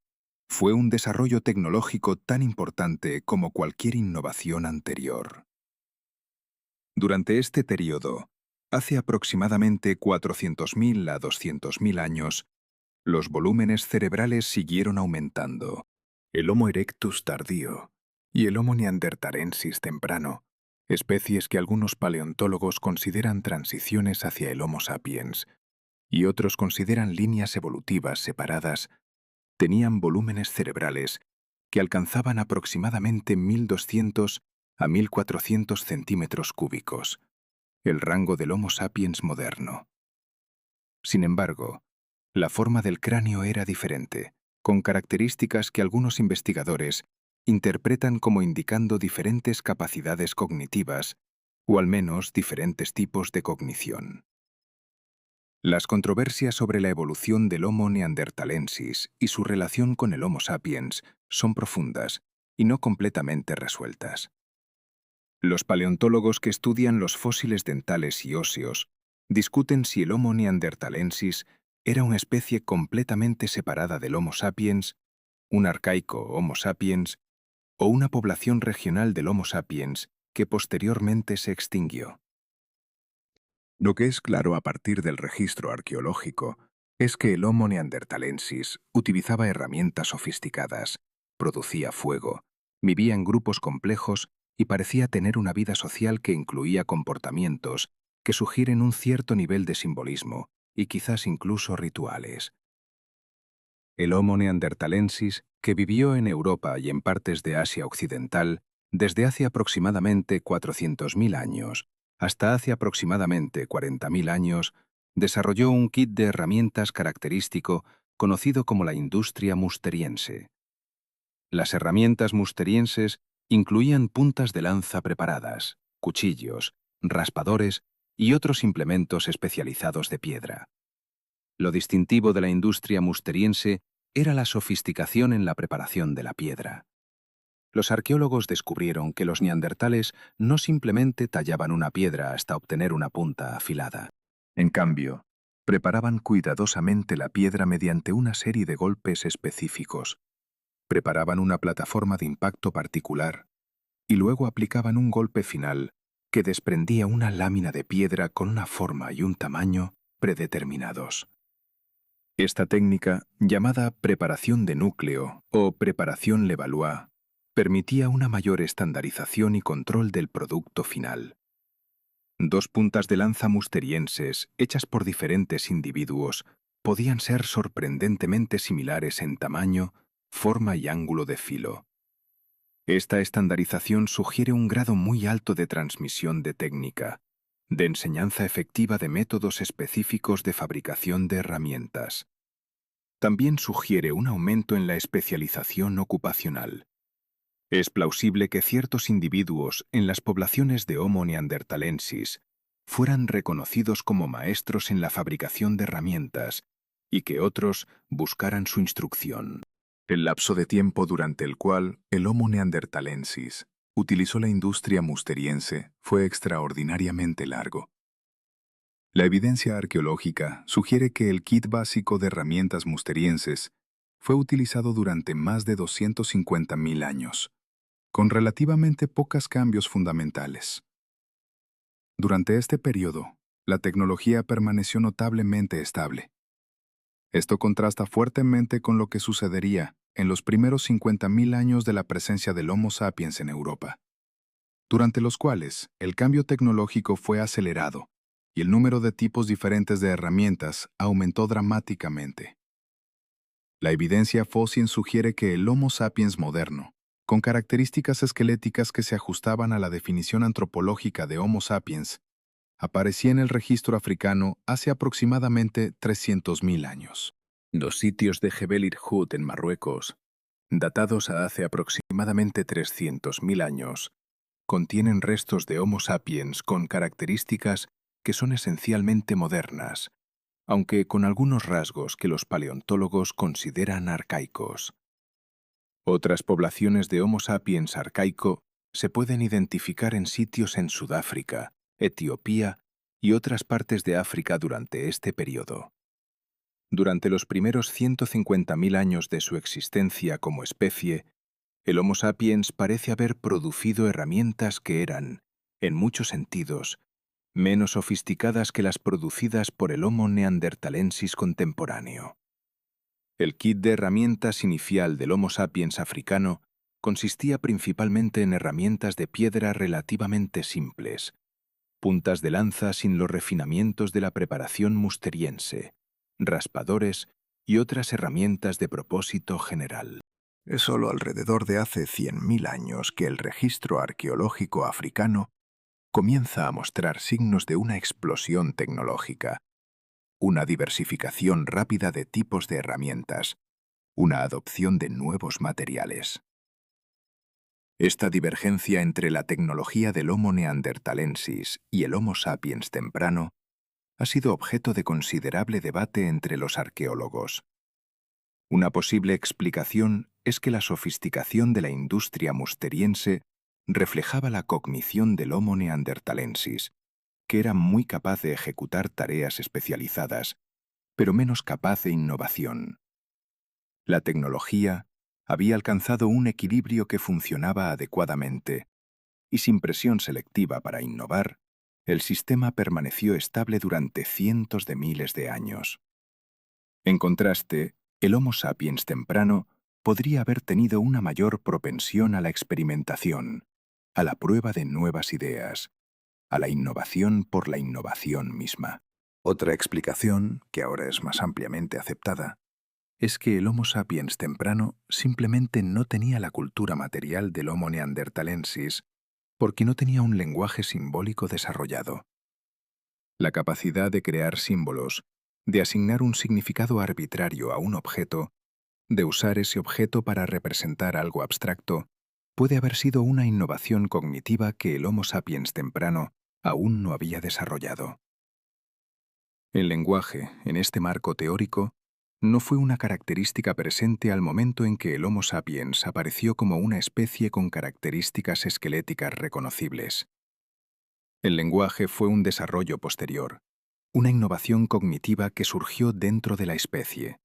fue un desarrollo tecnológico tan importante como cualquier innovación anterior. Durante este período, hace aproximadamente 400.000 a 200.000 años, los volúmenes cerebrales siguieron aumentando. El Homo erectus tardío y el Homo neanderthalensis temprano, especies que algunos paleontólogos consideran transiciones hacia el Homo sapiens y otros consideran líneas evolutivas separadas, tenían volúmenes cerebrales que alcanzaban aproximadamente 1.200 a 1.400 centímetros cúbicos, el rango del Homo sapiens moderno. Sin embargo, la forma del cráneo era diferente, con características que algunos investigadores interpretan como indicando diferentes capacidades cognitivas, o al menos diferentes tipos de cognición. Las controversias sobre la evolución del Homo neanderthalensis y su relación con el Homo sapiens son profundas y no completamente resueltas. Los paleontólogos que estudian los fósiles dentales y óseos discuten si el Homo neanderthalensis era una especie completamente separada del Homo sapiens, un arcaico Homo sapiens, o una población regional del Homo sapiens que posteriormente se extinguió. Lo que es claro a partir del registro arqueológico es que el Homo neanderthalensis utilizaba herramientas sofisticadas, producía fuego, vivía en grupos complejos y parecía tener una vida social que incluía comportamientos que sugieren un cierto nivel de simbolismo y quizás incluso rituales. El Homo neanderthalensis, que vivió en Europa y en partes de Asia Occidental desde hace aproximadamente 400.000 años hasta hace aproximadamente 40.000 años, desarrolló un kit de herramientas característico conocido como la industria musteriense. Las herramientas musterienses incluían puntas de lanza preparadas, cuchillos, raspadores y otros implementos especializados de piedra. Lo distintivo de la industria musteriense era la sofisticación en la preparación de la piedra. Los arqueólogos descubrieron que los neandertales no simplemente tallaban una piedra hasta obtener una punta afilada. En cambio, preparaban cuidadosamente la piedra mediante una serie de golpes específicos. Preparaban una plataforma de impacto particular y luego aplicaban un golpe final que desprendía una lámina de piedra con una forma y un tamaño predeterminados. Esta técnica, llamada preparación de núcleo o preparación Levallois, permitía una mayor estandarización y control del producto final. Dos puntas de lanza musterienses, hechas por diferentes individuos, podían ser sorprendentemente similares en tamaño, forma y ángulo de filo. Esta estandarización sugiere un grado muy alto de transmisión de técnica, de enseñanza efectiva de métodos específicos de fabricación de herramientas. También sugiere un aumento en la especialización ocupacional. Es plausible que ciertos individuos en las poblaciones de Homo neanderthalensis fueran reconocidos como maestros en la fabricación de herramientas y que otros buscaran su instrucción. El lapso de tiempo durante el cual el Homo neanderthalensis utilizó la industria musteriense fue extraordinariamente largo. La evidencia arqueológica sugiere que el kit básico de herramientas musterienses fue utilizado durante más de 250.000 años, con relativamente pocos cambios fundamentales. Durante este periodo, la tecnología permaneció notablemente estable. Esto contrasta fuertemente con lo que sucedería en los primeros 50.000 años de la presencia del Homo sapiens en Europa, durante los cuales el cambio tecnológico fue acelerado y el número de tipos diferentes de herramientas aumentó dramáticamente. La evidencia fósil sugiere que el Homo sapiens moderno, con características esqueléticas que se ajustaban a la definición antropológica de Homo sapiens, aparecía en el registro africano hace aproximadamente 300.000 años. Los sitios de Jebel Irhoud en Marruecos, datados a hace aproximadamente 300.000 años, contienen restos de Homo sapiens con características que son esencialmente modernas, aunque con algunos rasgos que los paleontólogos consideran arcaicos. Otras poblaciones de Homo sapiens arcaico se pueden identificar en sitios en Sudáfrica, Etiopía y otras partes de África durante este periodo. Durante los primeros 150.000 años de su existencia como especie, el Homo sapiens parece haber producido herramientas que eran, en muchos sentidos, menos sofisticadas que las producidas por el Homo neanderthalensis contemporáneo. El kit de herramientas inicial del Homo sapiens africano consistía principalmente en herramientas de piedra relativamente simples, puntas de lanza sin los refinamientos de la preparación musteriense, raspadores y otras herramientas de propósito general. Es solo alrededor de hace 100.000 años que el registro arqueológico africano comienza a mostrar signos de una explosión tecnológica, una diversificación rápida de tipos de herramientas, una adopción de nuevos materiales. Esta divergencia entre la tecnología del Homo neanderthalensis y el Homo sapiens temprano ha sido objeto de considerable debate entre los arqueólogos. Una posible explicación es que la sofisticación de la industria musteriense reflejaba la cognición del Homo neanderthalensis, que era muy capaz de ejecutar tareas especializadas, pero menos capaz de innovación. La tecnología había alcanzado un equilibrio que funcionaba adecuadamente, y sin presión selectiva para innovar, el sistema permaneció estable durante cientos de miles de años. En contraste, el Homo sapiens temprano podría haber tenido una mayor propensión a la experimentación, a la prueba de nuevas ideas, a la innovación por la innovación misma. Otra explicación, que ahora es más ampliamente aceptada, es que el Homo sapiens temprano simplemente no tenía la cultura material del Homo neanderthalensis porque no tenía un lenguaje simbólico desarrollado. La capacidad de crear símbolos, de asignar un significado arbitrario a un objeto, de usar ese objeto para representar algo abstracto, puede haber sido una innovación cognitiva que el Homo sapiens temprano aún no había desarrollado. El lenguaje, en este marco teórico, no fue una característica presente al momento en que el Homo sapiens apareció como una especie con características esqueléticas reconocibles. El lenguaje fue un desarrollo posterior, una innovación cognitiva que surgió dentro de la especie.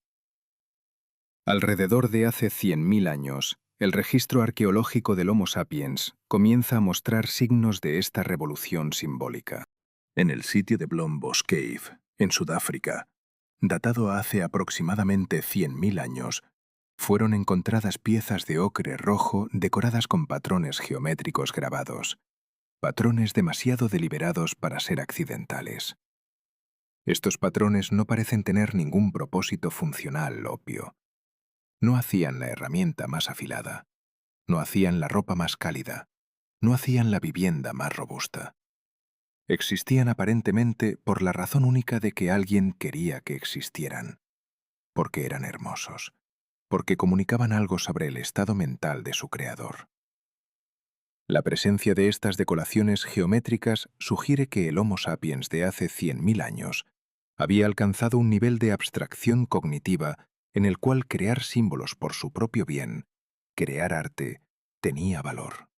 Alrededor de hace 100.000 años, el registro arqueológico del Homo sapiens comienza a mostrar signos de esta revolución simbólica. En el sitio de Blombos Cave, en Sudáfrica, datado hace aproximadamente 100.000 años, fueron encontradas piezas de ocre rojo decoradas con patrones geométricos grabados, patrones demasiado deliberados para ser accidentales. Estos patrones no parecen tener ningún propósito funcional obvio. No hacían la herramienta más afilada, no hacían la ropa más cálida, no hacían la vivienda más robusta. Existían aparentemente por la razón única de que alguien quería que existieran, porque eran hermosos, porque comunicaban algo sobre el estado mental de su creador. La presencia de estas decoraciones geométricas sugiere que el Homo sapiens de hace 100.000 años había alcanzado un nivel de abstracción cognitiva en el cual crear símbolos por su propio bien, crear arte, tenía valor.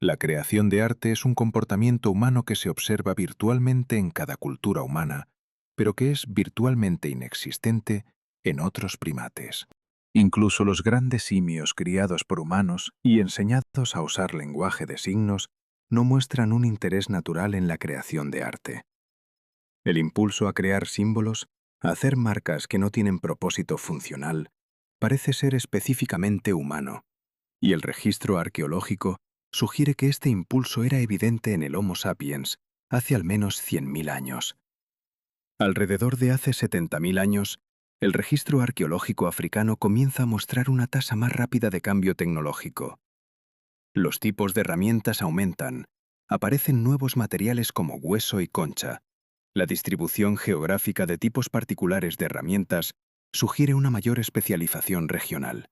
La creación de arte es un comportamiento humano que se observa virtualmente en cada cultura humana, pero que es virtualmente inexistente en otros primates. Incluso los grandes simios criados por humanos y enseñados a usar lenguaje de signos no muestran un interés natural en la creación de arte. El impulso a crear símbolos, a hacer marcas que no tienen propósito funcional, parece ser específicamente humano, y el registro arqueológico sugiere que este impulso era evidente en el Homo sapiens hace al menos 100.000 años. Alrededor de hace 70.000 años, el registro arqueológico africano comienza a mostrar una tasa más rápida de cambio tecnológico. Los tipos de herramientas aumentan, aparecen nuevos materiales como hueso y concha. La distribución geográfica de tipos particulares de herramientas sugiere una mayor especialización regional.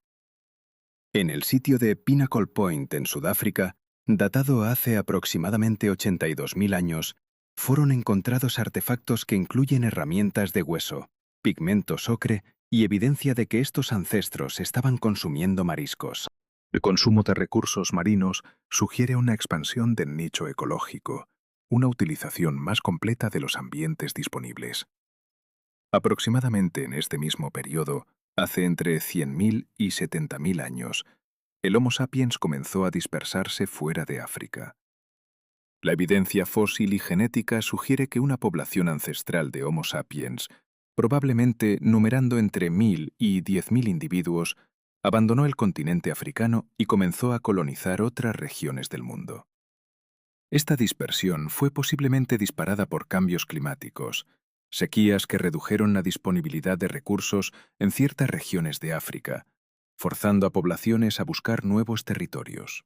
En el sitio de Pinnacle Point en Sudáfrica, datado hace aproximadamente 82.000 años, fueron encontrados artefactos que incluyen herramientas de hueso, pigmentos ocre y evidencia de que estos ancestros estaban consumiendo mariscos. El consumo de recursos marinos sugiere una expansión del nicho ecológico, una utilización más completa de los ambientes disponibles. Aproximadamente en este mismo periodo, hace entre 100.000 y 70.000 años, el Homo sapiens comenzó a dispersarse fuera de África. La evidencia fósil y genética sugiere que una población ancestral de Homo sapiens, probablemente numerando entre 1.000 y 10.000 individuos, abandonó el continente africano y comenzó a colonizar otras regiones del mundo. Esta dispersión fue posiblemente disparada por cambios climáticos, sequías que redujeron la disponibilidad de recursos en ciertas regiones de África, forzando a poblaciones a buscar nuevos territorios.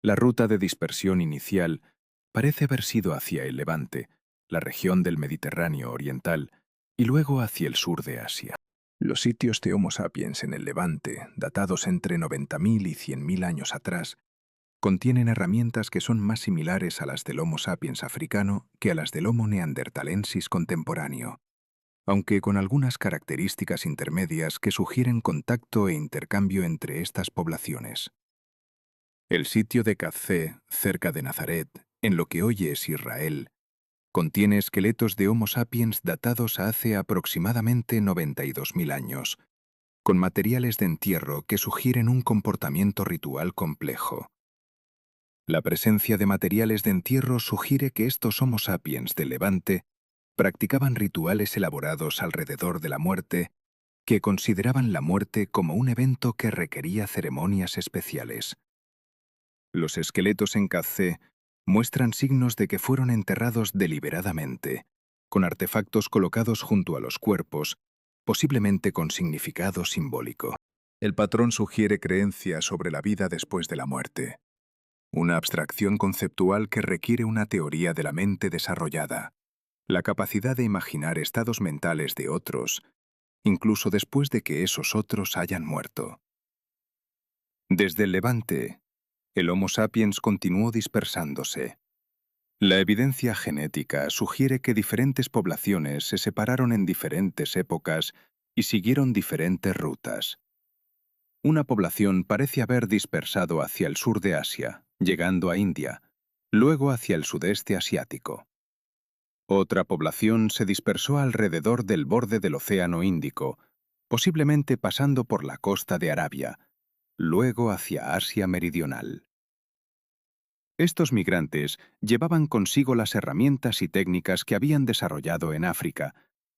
La ruta de dispersión inicial parece haber sido hacia el Levante, la región del Mediterráneo oriental, y luego hacia el sur de Asia. Los sitios de Homo sapiens en el Levante, datados entre 90.000 y 100.000 años atrás, contienen herramientas que son más similares a las del Homo sapiens africano que a las del Homo neanderthalensis contemporáneo, aunque con algunas características intermedias que sugieren contacto e intercambio entre estas poblaciones. El sitio de Kazé, cerca de Nazaret, en lo que hoy es Israel, contiene esqueletos de Homo sapiens datados a hace aproximadamente 92.000 años, con materiales de entierro que sugieren un comportamiento ritual complejo. La presencia de materiales de entierro sugiere que estos Homo sapiens del Levante practicaban rituales elaborados alrededor de la muerte que consideraban la muerte como un evento que requería ceremonias especiales. Los esqueletos en Kazé muestran signos de que fueron enterrados deliberadamente, con artefactos colocados junto a los cuerpos, posiblemente con significado simbólico. El patrón sugiere creencias sobre la vida después de la muerte, una abstracción conceptual que requiere una teoría de la mente desarrollada, la capacidad de imaginar estados mentales de otros, incluso después de que esos otros hayan muerto. Desde el Levante, el Homo sapiens continuó dispersándose. La evidencia genética sugiere que diferentes poblaciones se separaron en diferentes épocas y siguieron diferentes rutas. Una población parece haber dispersado hacia el sur de Asia, llegando a India, luego hacia el sudeste asiático. Otra población se dispersó alrededor del borde del Océano Índico, posiblemente pasando por la costa de Arabia, luego hacia Asia Meridional. Estos migrantes llevaban consigo las herramientas y técnicas que habían desarrollado en África,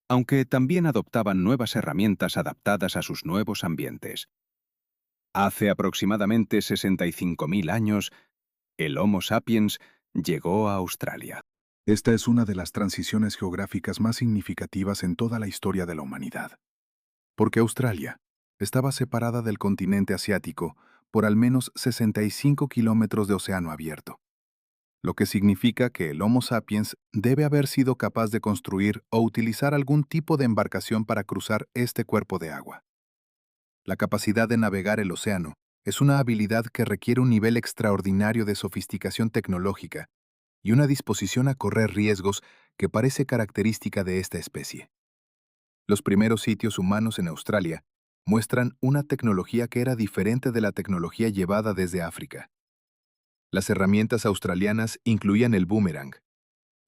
aunque también adoptaban nuevas herramientas adaptadas a sus nuevos ambientes. Hace aproximadamente 65.000 años, el Homo sapiens llegó a Australia. Esta es una de las transiciones geográficas más significativas en toda la historia de la humanidad. Porque Australia, estaba separada del continente asiático por al menos 65 kilómetros de océano abierto, lo que significa que el Homo sapiens debe haber sido capaz de construir o utilizar algún tipo de embarcación para cruzar este cuerpo de agua. La capacidad de navegar el océano es una habilidad que requiere un nivel extraordinario de sofisticación tecnológica y una disposición a correr riesgos que parece característica de esta especie. Los primeros sitios humanos en Australia muestran una tecnología que era diferente de la tecnología llevada desde África. Las herramientas australianas incluían el boomerang,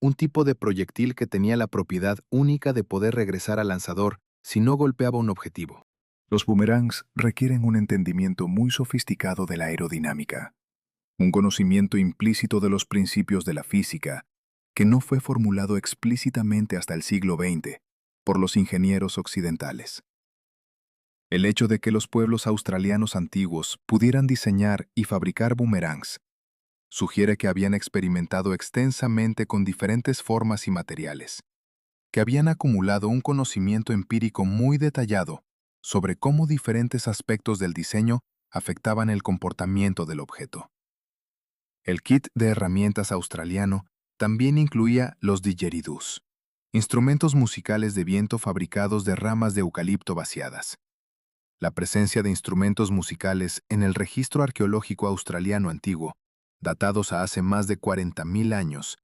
un tipo de proyectil que tenía la propiedad única de poder regresar al lanzador si no golpeaba un objetivo. Los boomerangs requieren un entendimiento muy sofisticado de la aerodinámica, un conocimiento implícito de los principios de la física, que no fue formulado explícitamente hasta el siglo XX por los ingenieros occidentales. El hecho de que los pueblos australianos antiguos pudieran diseñar y fabricar boomerangs sugiere que habían experimentado extensamente con diferentes formas y materiales, que habían acumulado un conocimiento empírico muy detallado sobre cómo diferentes aspectos del diseño afectaban el comportamiento del objeto. El kit de herramientas australiano también incluía los didgeridoos, instrumentos musicales de viento fabricados de ramas de eucalipto vaciadas. La presencia de instrumentos musicales en el registro arqueológico australiano antiguo, datados a hace más de 40.000 años,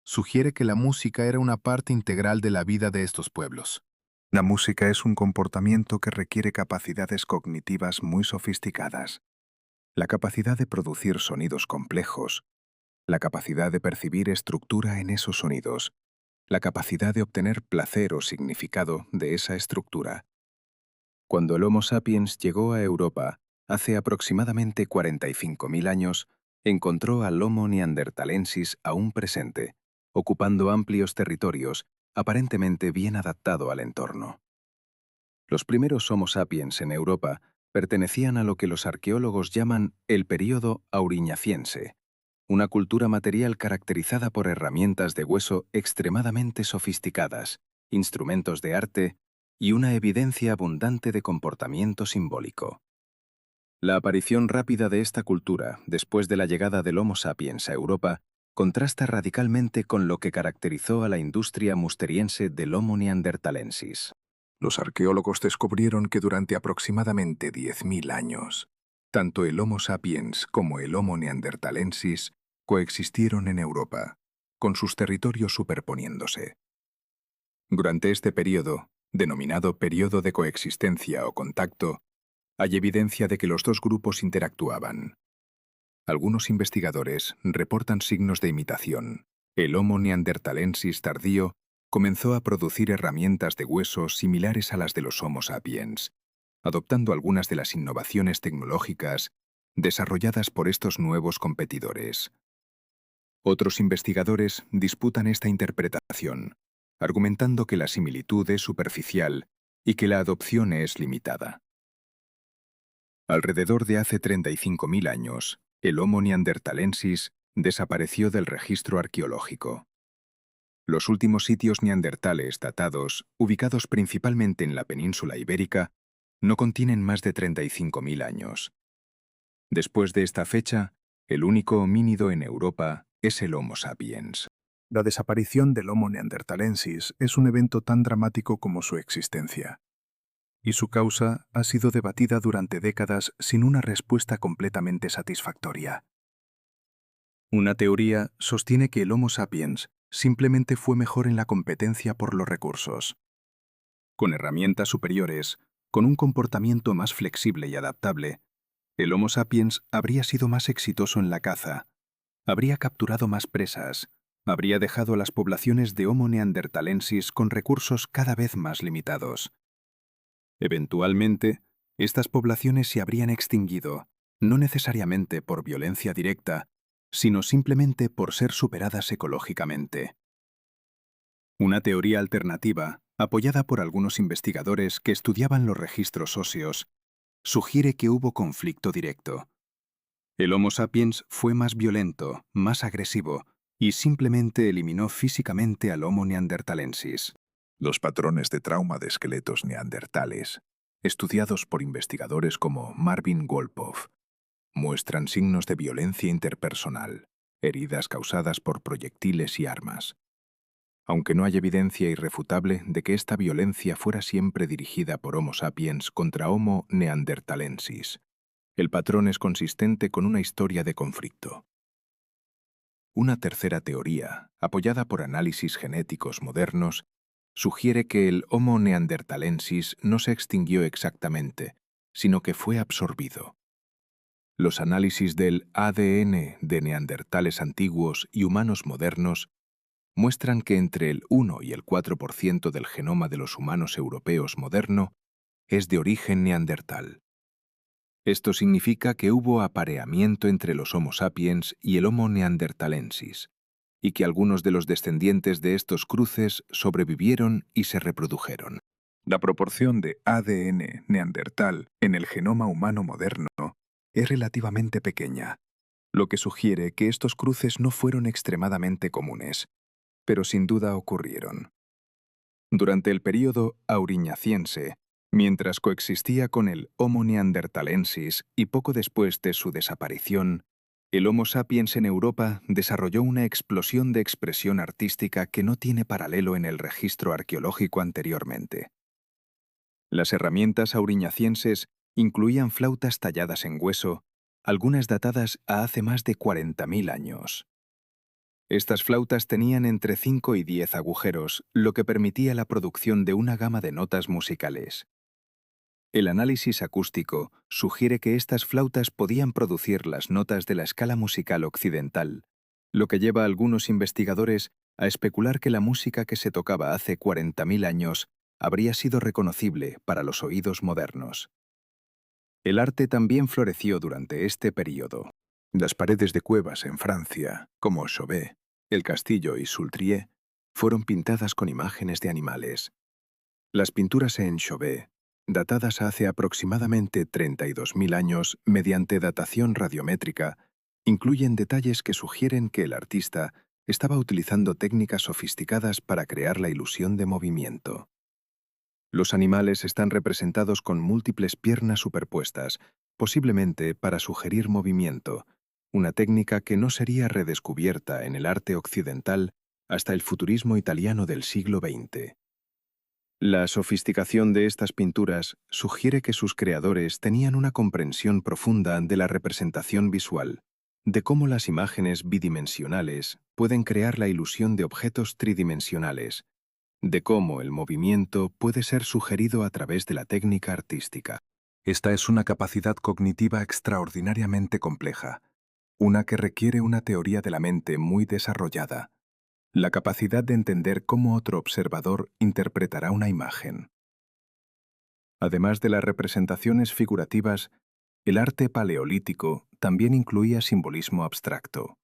sugiere que la música era una parte integral de la vida de estos pueblos. La música es un comportamiento que requiere capacidades cognitivas muy sofisticadas. La capacidad de producir sonidos complejos, la capacidad de percibir estructura en esos sonidos, la capacidad de obtener placer o significado de esa estructura. Cuando el Homo sapiens llegó a Europa, hace aproximadamente 45.000 años, encontró al Homo neanderthalensis aún presente, ocupando amplios territorios, aparentemente bien adaptado al entorno. Los primeros Homo sapiens en Europa pertenecían a lo que los arqueólogos llaman el período auriñaciense, una cultura material caracterizada por herramientas de hueso extremadamente sofisticadas, instrumentos de arte y una evidencia abundante de comportamiento simbólico. La aparición rápida de esta cultura, después de la llegada del Homo sapiens a Europa, contrasta radicalmente con lo que caracterizó a la industria musteriense del Homo neanderthalensis. Los arqueólogos descubrieron que durante aproximadamente 10.000 años, tanto el Homo sapiens como el Homo neanderthalensis coexistieron en Europa, con sus territorios superponiéndose. Durante este periodo, denominado periodo de coexistencia o contacto, hay evidencia de que los dos grupos interactuaban. Algunos investigadores reportan signos de imitación. El Homo neanderthalensis tardío comenzó a producir herramientas de hueso similares a las de los Homo sapiens, adoptando algunas de las innovaciones tecnológicas desarrolladas por estos nuevos competidores. Otros investigadores disputan esta interpretación, argumentando que la similitud es superficial y que la adopción es limitada. Alrededor de hace 35.000 años, el Homo neanderthalensis desapareció del registro arqueológico. Los últimos sitios neandertales datados, ubicados principalmente en la península ibérica, no contienen más de 35.000 años. Después de esta fecha, el único homínido en Europa es el Homo sapiens. La desaparición del Homo neanderthalensis es un evento tan dramático como su existencia, y su causa ha sido debatida durante décadas sin una respuesta completamente satisfactoria. Una teoría sostiene que el Homo sapiens simplemente fue mejor en la competencia por los recursos. Con herramientas superiores, con un comportamiento más flexible y adaptable, el Homo sapiens habría sido más exitoso en la caza, habría capturado más presas, habría dejado a las poblaciones de Homo neanderthalensis con recursos cada vez más limitados. Eventualmente, estas poblaciones se habrían extinguido, no necesariamente por violencia directa, sino simplemente por ser superadas ecológicamente. Una teoría alternativa, apoyada por algunos investigadores que estudiaban los registros óseos, sugiere que hubo conflicto directo. El Homo sapiens fue más violento, más agresivo, y simplemente eliminó físicamente al Homo neanderthalensis. Los patrones de trauma de esqueletos neandertales estudiados por investigadores como Marvin Wolpoff, muestran signos de violencia interpersonal, heridas causadas por proyectiles y armas. Aunque no hay evidencia irrefutable de que esta violencia fuera siempre dirigida por Homo sapiens contra Homo neanderthalensis, el patrón es consistente con una historia de conflicto. Una tercera teoría, apoyada por análisis genéticos modernos, sugiere que el Homo neanderthalensis no se extinguió exactamente, sino que fue absorbido. Los análisis del ADN de neandertales antiguos y humanos modernos muestran que entre el 1 y el 4% del genoma de los humanos europeos moderno es de origen neandertal. Esto significa que hubo apareamiento entre los Homo sapiens y el Homo neanderthalensis, y que algunos de los descendientes de estos cruces sobrevivieron y se reprodujeron. La proporción de ADN neandertal en el genoma humano moderno es relativamente pequeña, lo que sugiere que estos cruces no fueron extremadamente comunes, pero sin duda ocurrieron. Durante el período auriñaciense, mientras coexistía con el Homo neanderthalensis y poco después de su desaparición, el Homo sapiens en Europa desarrolló una explosión de expresión artística que no tiene paralelo en el registro arqueológico anteriormente. Las herramientas auriñacienses incluían flautas talladas en hueso, algunas datadas a hace más de 40.000 años. Estas flautas tenían entre 5 y 10 agujeros, lo que permitía la producción de una gama de notas musicales. El análisis acústico sugiere que estas flautas podían producir las notas de la escala musical occidental, lo que lleva a algunos investigadores a especular que la música que se tocaba hace 40.000 años habría sido reconocible para los oídos modernos. El arte también floreció durante este período. Las paredes de cuevas en Francia, como Chauvet, el castillo y Sultrier, fueron pintadas con imágenes de animales. Las pinturas en Chauvet, datadas hace aproximadamente 32.000 años mediante datación radiométrica, incluyen detalles que sugieren que el artista estaba utilizando técnicas sofisticadas para crear la ilusión de movimiento. Los animales están representados con múltiples piernas superpuestas, posiblemente para sugerir movimiento, una técnica que no sería redescubierta en el arte occidental hasta el futurismo italiano del siglo XX. La sofisticación de estas pinturas sugiere que sus creadores tenían una comprensión profunda de la representación visual, de cómo las imágenes bidimensionales pueden crear la ilusión de objetos tridimensionales, de cómo el movimiento puede ser sugerido a través de la técnica artística. Esta es una capacidad cognitiva extraordinariamente compleja, una que requiere una teoría de la mente muy desarrollada, la capacidad de entender cómo otro observador interpretará una imagen. Además de las representaciones figurativas, el arte paleolítico también incluía simbolismo abstracto.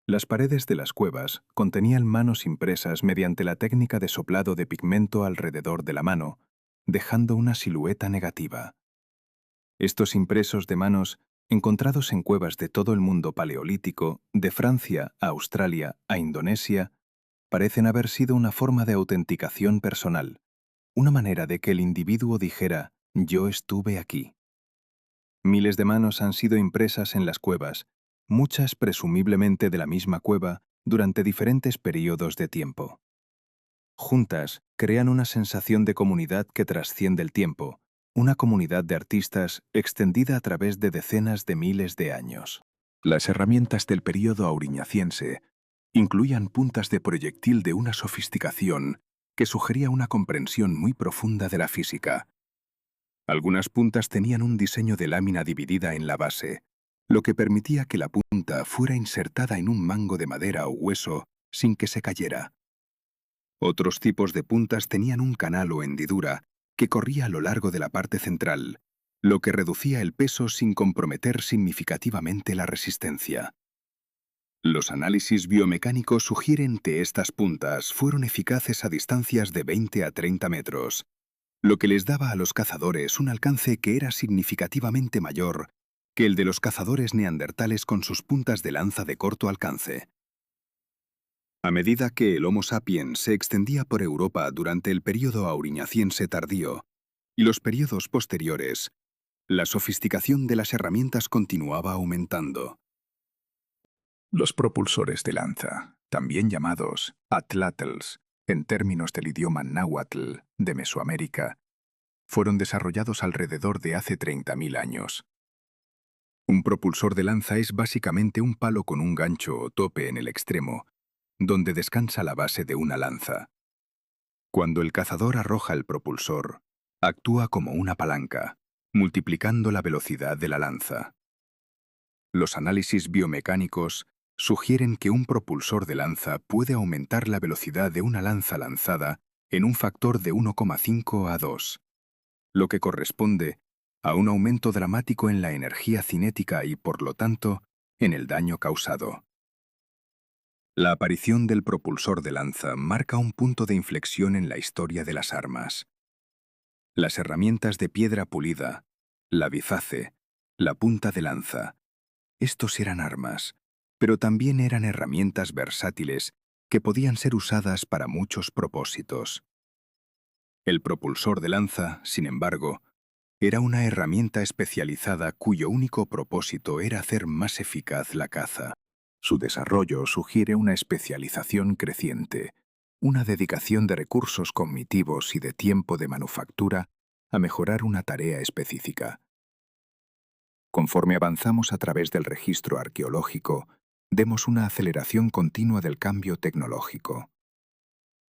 Las paredes de las cuevas contenían manos impresas mediante la técnica de soplado de pigmento alrededor de la mano, dejando una silueta negativa. Estos impresos de manos, encontrados en cuevas de todo el mundo paleolítico, de Francia a Australia a Indonesia, parecen haber sido una forma de autenticación personal, una manera de que el individuo dijera, «Yo estuve aquí». Miles de manos han sido impresas en las cuevas, muchas presumiblemente de la misma cueva, durante diferentes periodos de tiempo. Juntas, crean una sensación de comunidad que trasciende el tiempo, una comunidad de artistas extendida a través de decenas de miles de años. Las herramientas del período auriñaciense incluían puntas de proyectil de una sofisticación que sugería una comprensión muy profunda de la física. Algunas puntas tenían un diseño de lámina dividida en la base, lo que permitía que la punta fuera insertada en un mango de madera o hueso sin que se cayera. Otros tipos de puntas tenían un canal o hendidura que corría a lo largo de la parte central, lo que reducía el peso sin comprometer significativamente la resistencia. Los análisis biomecánicos sugieren que estas puntas fueron eficaces a distancias de 20 a 30 metros, lo que les daba a los cazadores un alcance que era significativamente mayor que el de los cazadores neandertales con sus puntas de lanza de corto alcance. A medida que el Homo sapiens se extendía por Europa durante el período auriñaciense tardío, y los periodos posteriores, la sofisticación de las herramientas continuaba aumentando. Los propulsores de lanza, también llamados atlatls, en términos del idioma náhuatl de Mesoamérica, fueron desarrollados alrededor de hace 30.000 años. Un propulsor de lanza es básicamente un palo con un gancho o tope en el extremo, donde descansa la base de una lanza. Cuando el cazador arroja el propulsor, actúa como una palanca, multiplicando la velocidad de la lanza. Los análisis biomecánicos sugieren que un propulsor de lanza puede aumentar la velocidad de una lanza lanzada en un factor de 1,5 a 2, lo que corresponde a un aumento dramático en la energía cinética y, por lo tanto, en el daño causado. La aparición del propulsor de lanza marca un punto de inflexión en la historia de las armas. Las herramientas de piedra pulida, la biface, la punta de lanza, estos eran armas, pero también eran herramientas versátiles que podían ser usadas para muchos propósitos. El propulsor de lanza, sin embargo, era una herramienta especializada cuyo único propósito era hacer más eficaz la caza. Su desarrollo sugiere una especialización creciente, una dedicación de recursos cognitivos y de tiempo de manufactura a mejorar una tarea específica. Conforme avanzamos a través del registro arqueológico, vemos una aceleración continua del cambio tecnológico.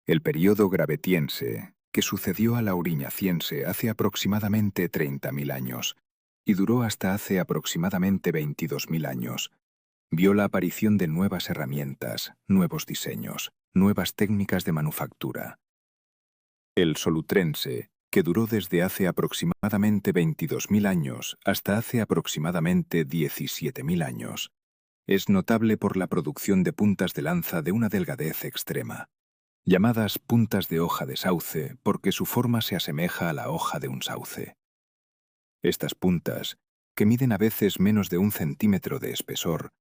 El período gravetiense, que sucedió al auriñaciense hace aproximadamente 30.000 años y duró hasta hace aproximadamente 22.000 años, vio la aparición de nuevas herramientas, nuevos diseños, nuevas técnicas de manufactura. El solutrense, que duró desde hace aproximadamente 22.000 años hasta hace aproximadamente 17.000 años, es notable por la producción de puntas de lanza de una delgadez extrema, llamadas puntas de hoja de sauce porque su forma se asemeja a la hoja de un sauce. Estas puntas, que miden a veces menos de 1 centímetro de espesor,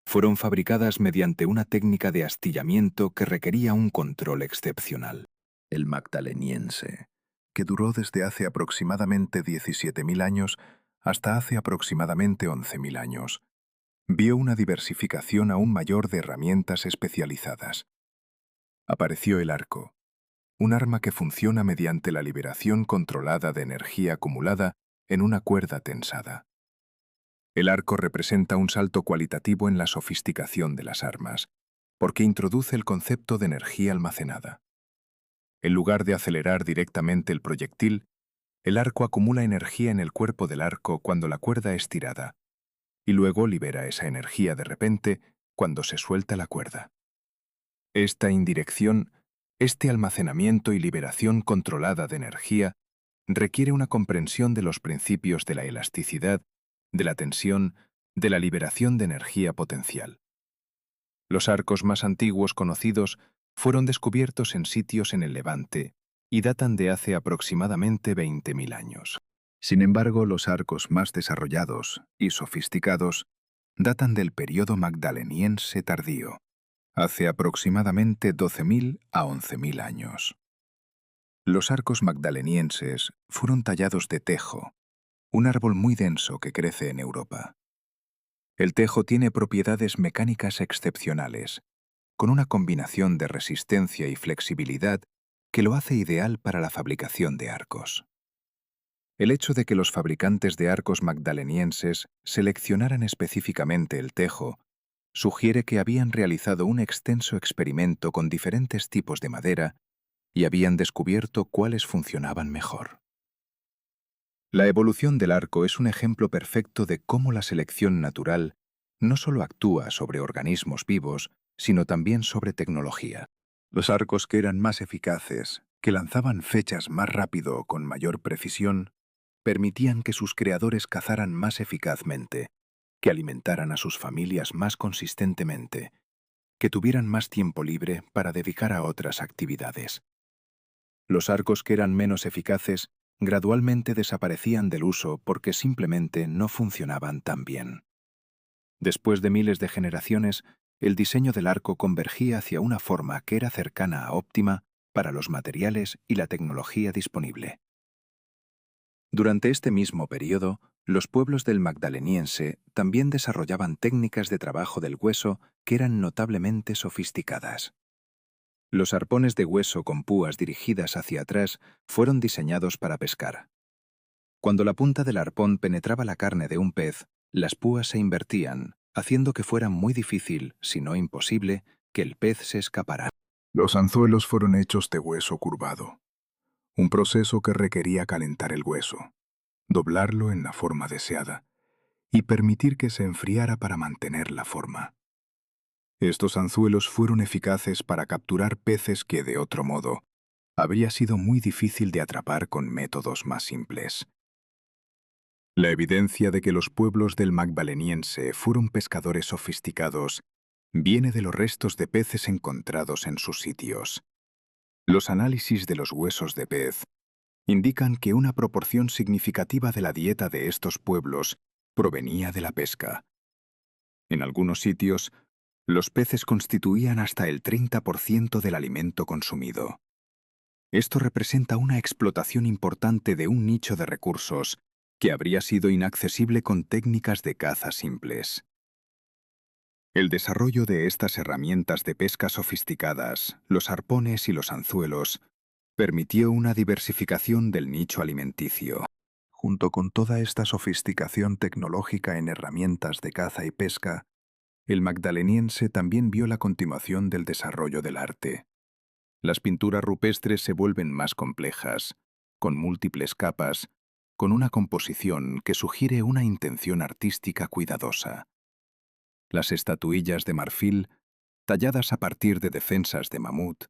fueron fabricadas mediante una técnica de astillamiento que requería un control excepcional. El magdaleniense, que duró desde hace aproximadamente 17.000 años hasta hace aproximadamente 11.000 años, vio una diversificación aún mayor de herramientas especializadas. Apareció el arco, un arma que funciona mediante la liberación controlada de energía acumulada en una cuerda tensada. El arco representa un salto cualitativo en la sofisticación de las armas, porque introduce el concepto de energía almacenada. En lugar de acelerar directamente el proyectil, el arco acumula energía en el cuerpo del arco cuando la cuerda es tirada, y luego libera esa energía de repente cuando se suelta la cuerda. Esta indirección, este almacenamiento y liberación controlada de energía, requiere una comprensión de los principios de la elasticidad, de la tensión, de la liberación de energía potencial. Los arcos más antiguos conocidos fueron descubiertos en sitios en el Levante y datan de hace aproximadamente 20.000 años. Sin embargo, los arcos más desarrollados y sofisticados datan del período magdaleniense tardío, hace aproximadamente 12.000 a 11.000 años. Los arcos magdalenienses fueron tallados de tejo, un árbol muy denso que crece en Europa. El tejo tiene propiedades mecánicas excepcionales, con una combinación de resistencia y flexibilidad que lo hace ideal para la fabricación de arcos. El hecho de que los fabricantes de arcos magdalenienses seleccionaran específicamente el tejo sugiere que habían realizado un extenso experimento con diferentes tipos de madera y habían descubierto cuáles funcionaban mejor. La evolución del arco es un ejemplo perfecto de cómo la selección natural no solo actúa sobre organismos vivos, sino también sobre tecnología. Los arcos que eran más eficaces, que lanzaban flechas más rápido o con mayor precisión, permitían que sus creadores cazaran más eficazmente, que alimentaran a sus familias más consistentemente, que tuvieran más tiempo libre para dedicar a otras actividades. Los arcos que eran menos eficaces gradualmente desaparecían del uso porque simplemente no funcionaban tan bien. Después de miles de generaciones, el diseño del arco convergía hacia una forma que era cercana a óptima para los materiales y la tecnología disponible. Durante este mismo periodo, los pueblos del Magdaleniense también desarrollaban técnicas de trabajo del hueso que eran notablemente sofisticadas. Los arpones de hueso con púas dirigidas hacia atrás fueron diseñados para pescar. Cuando la punta del arpón penetraba la carne de un pez, las púas se invertían, haciendo que fuera muy difícil, si no imposible, que el pez se escapara. Los anzuelos fueron hechos de hueso curvado, un proceso que requería calentar el hueso, doblarlo en la forma deseada y permitir que se enfriara para mantener la forma. Estos anzuelos fueron eficaces para capturar peces que, de otro modo, habría sido muy difícil de atrapar con métodos más simples. La evidencia de que los pueblos del Magdaleniense fueron pescadores sofisticados viene de los restos de peces encontrados en sus sitios. Los análisis de los huesos de pez indican que una proporción significativa de la dieta de estos pueblos provenía de la pesca. En algunos sitios, los peces constituían hasta el 30% del alimento consumido. Esto representa una explotación importante de un nicho de recursos que habría sido inaccesible con técnicas de caza simples. El desarrollo de estas herramientas de pesca sofisticadas, los arpones y los anzuelos, permitió una diversificación del nicho alimenticio. Junto con toda esta sofisticación tecnológica en herramientas de caza y pesca, el magdaleniense también vio la continuación del desarrollo del arte. Las pinturas rupestres se vuelven más complejas, con múltiples capas, con una composición que sugiere una intención artística cuidadosa. Las estatuillas de marfil, talladas a partir de defensas de mamut,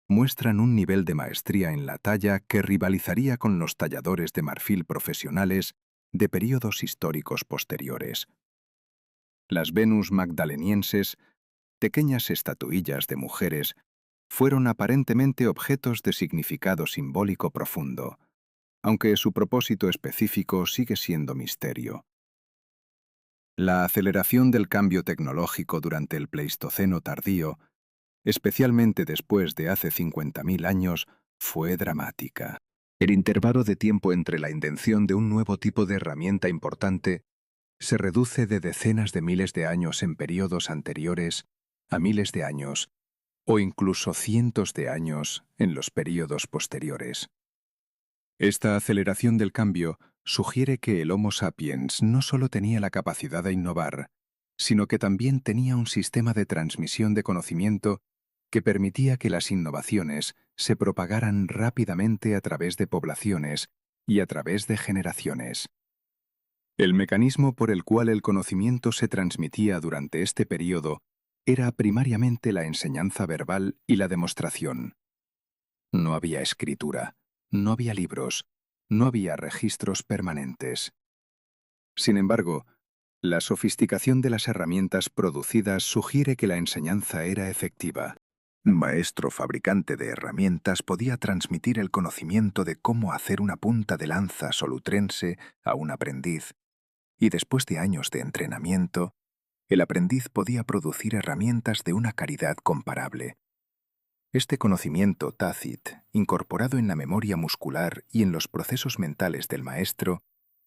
muestran un nivel de maestría en la talla que rivalizaría con los talladores de marfil profesionales de períodos históricos posteriores. Las Venus magdalenienses, pequeñas estatuillas de mujeres, fueron aparentemente objetos de significado simbólico profundo, aunque su propósito específico sigue siendo misterio. La aceleración del cambio tecnológico durante el Pleistoceno tardío, especialmente después de hace 50.000 años, fue dramática. El intervalo de tiempo entre la invención de un nuevo tipo de herramienta importante se reduce de decenas de miles de años en periodos anteriores a miles de años, o incluso cientos de años en los períodos posteriores. Esta aceleración del cambio sugiere que el Homo sapiens no solo tenía la capacidad de innovar, sino que también tenía un sistema de transmisión de conocimiento que permitía que las innovaciones se propagaran rápidamente a través de poblaciones y a través de generaciones. El mecanismo por el cual el conocimiento se transmitía durante este período era primariamente la enseñanza verbal y la demostración. No había escritura, no había libros, no había registros permanentes. Sin embargo, la sofisticación de las herramientas producidas sugiere que la enseñanza era efectiva. Un maestro fabricante de herramientas podía transmitir el conocimiento de cómo hacer una punta de lanza solutrense a un aprendiz, y después de años de entrenamiento, el aprendiz podía producir herramientas de una calidad comparable. Este conocimiento tácito, incorporado en la memoria muscular y en los procesos mentales del maestro,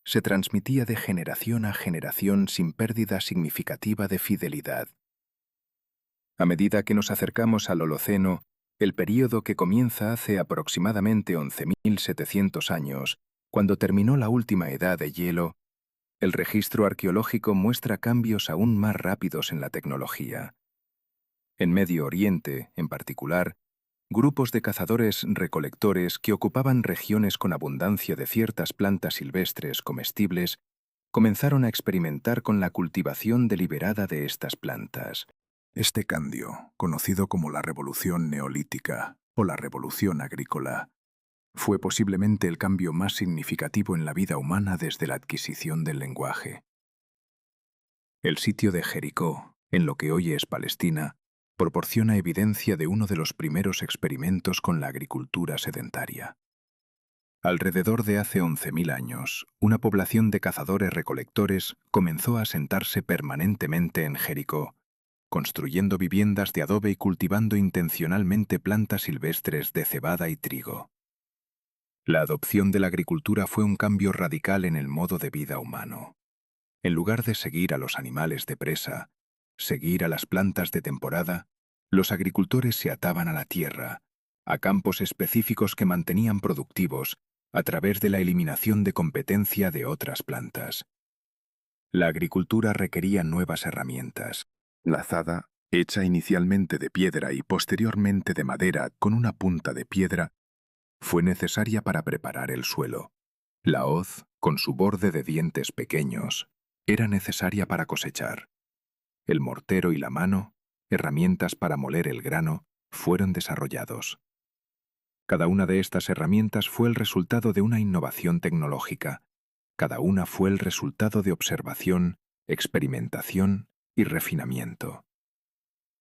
se transmitía de generación a generación sin pérdida significativa de fidelidad. A medida que nos acercamos al Holoceno, el período que comienza hace aproximadamente 11.700 años, cuando terminó la última edad de hielo, el registro arqueológico muestra cambios aún más rápidos en la tecnología. En Medio Oriente, en particular, grupos de cazadores-recolectores que ocupaban regiones con abundancia de ciertas plantas silvestres comestibles comenzaron a experimentar con la cultivación deliberada de estas plantas. Este cambio, conocido como la Revolución Neolítica o la Revolución Agrícola, fue posiblemente el cambio más significativo en la vida humana desde la adquisición del lenguaje. El sitio de Jericó, en lo que hoy es Palestina, proporciona evidencia de uno de los primeros experimentos con la agricultura sedentaria. Alrededor de hace 11.000 años, una población de cazadores-recolectores comenzó a asentarse permanentemente en Jericó, construyendo viviendas de adobe y cultivando intencionalmente plantas silvestres de cebada y trigo. La adopción de la agricultura fue un cambio radical en el modo de vida humano. En lugar de seguir a los animales de presa, seguir a las plantas de temporada, los agricultores se ataban a la tierra, a campos específicos que mantenían productivos a través de la eliminación de competencia de otras plantas. La agricultura requería nuevas herramientas. La azada, hecha inicialmente de piedra y posteriormente de madera con una punta de piedra, fue necesaria para preparar el suelo. La hoz, con su borde de dientes pequeños, era necesaria para cosechar. El mortero y la mano, herramientas para moler el grano, fueron desarrollados. Cada una de estas herramientas fue el resultado de una innovación tecnológica. Cada una fue el resultado de observación, experimentación y refinamiento.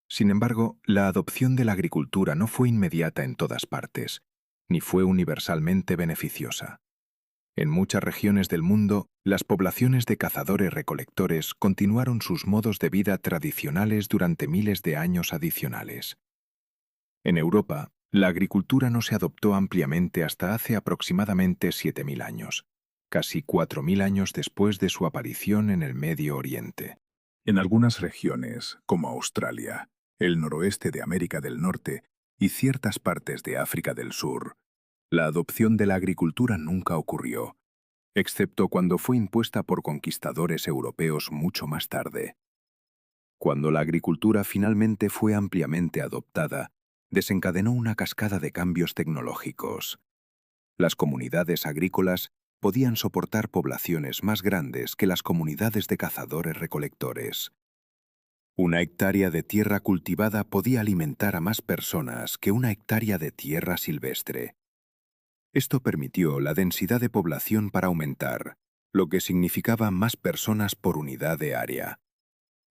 Sin embargo, la adopción de la agricultura no fue inmediata en todas partes, ni fue universalmente beneficiosa. En muchas regiones del mundo, las poblaciones de cazadores-recolectores continuaron sus modos de vida tradicionales durante miles de años adicionales. En Europa, la agricultura no se adoptó ampliamente hasta hace aproximadamente 7.000 años, casi 4.000 años después de su aparición en el Medio Oriente. En algunas regiones, como Australia, el noroeste de América del Norte y ciertas partes de África del Sur, la adopción de la agricultura nunca ocurrió, excepto cuando fue impuesta por conquistadores europeos mucho más tarde. Cuando la agricultura finalmente fue ampliamente adoptada, desencadenó una cascada de cambios tecnológicos. Las comunidades agrícolas podían soportar poblaciones más grandes que las comunidades de cazadores-recolectores. Una hectárea de tierra cultivada podía alimentar a más personas que una hectárea de tierra silvestre. Esto permitió la densidad de población para aumentar, lo que significaba más personas por unidad de área.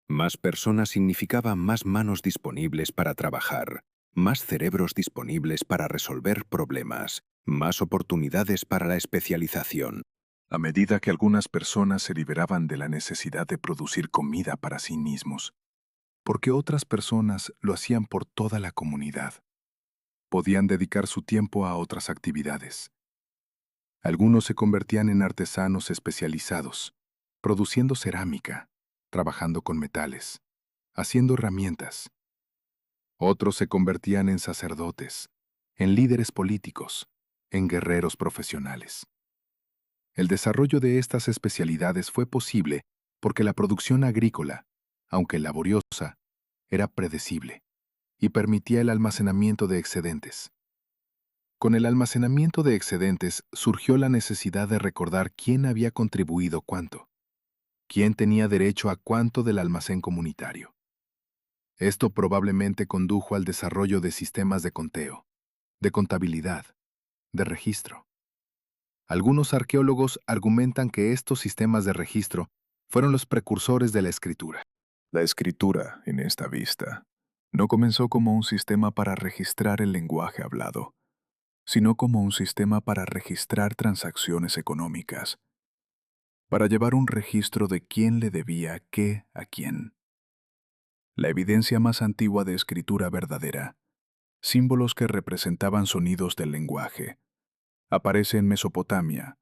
Más personas significaba más manos disponibles para trabajar, más cerebros disponibles para resolver problemas, más oportunidades para la especialización. A medida que algunas personas se liberaban de la necesidad de producir comida para sí mismos, porque otras personas lo hacían por toda la comunidad, podían dedicar su tiempo a otras actividades. Algunos se convertían en artesanos especializados, produciendo cerámica, trabajando con metales, haciendo herramientas. Otros se convertían en sacerdotes, en líderes políticos, en guerreros profesionales. El desarrollo de estas especialidades fue posible porque la producción agrícola, aunque laboriosa, era predecible y permitía el almacenamiento de excedentes. Con el almacenamiento de excedentes surgió la necesidad de recordar quién había contribuido cuánto, quién tenía derecho a cuánto del almacén comunitario. Esto probablemente condujo al desarrollo de sistemas de conteo, de contabilidad, de registro. Algunos arqueólogos argumentan que estos sistemas de registro fueron los precursores de la escritura. La escritura, en esta vista, no comenzó como un sistema para registrar el lenguaje hablado, sino como un sistema para registrar transacciones económicas, para llevar un registro de quién le debía qué a quién. La evidencia más antigua de escritura verdadera, símbolos que representaban sonidos del lenguaje, aparece en Mesopotamia,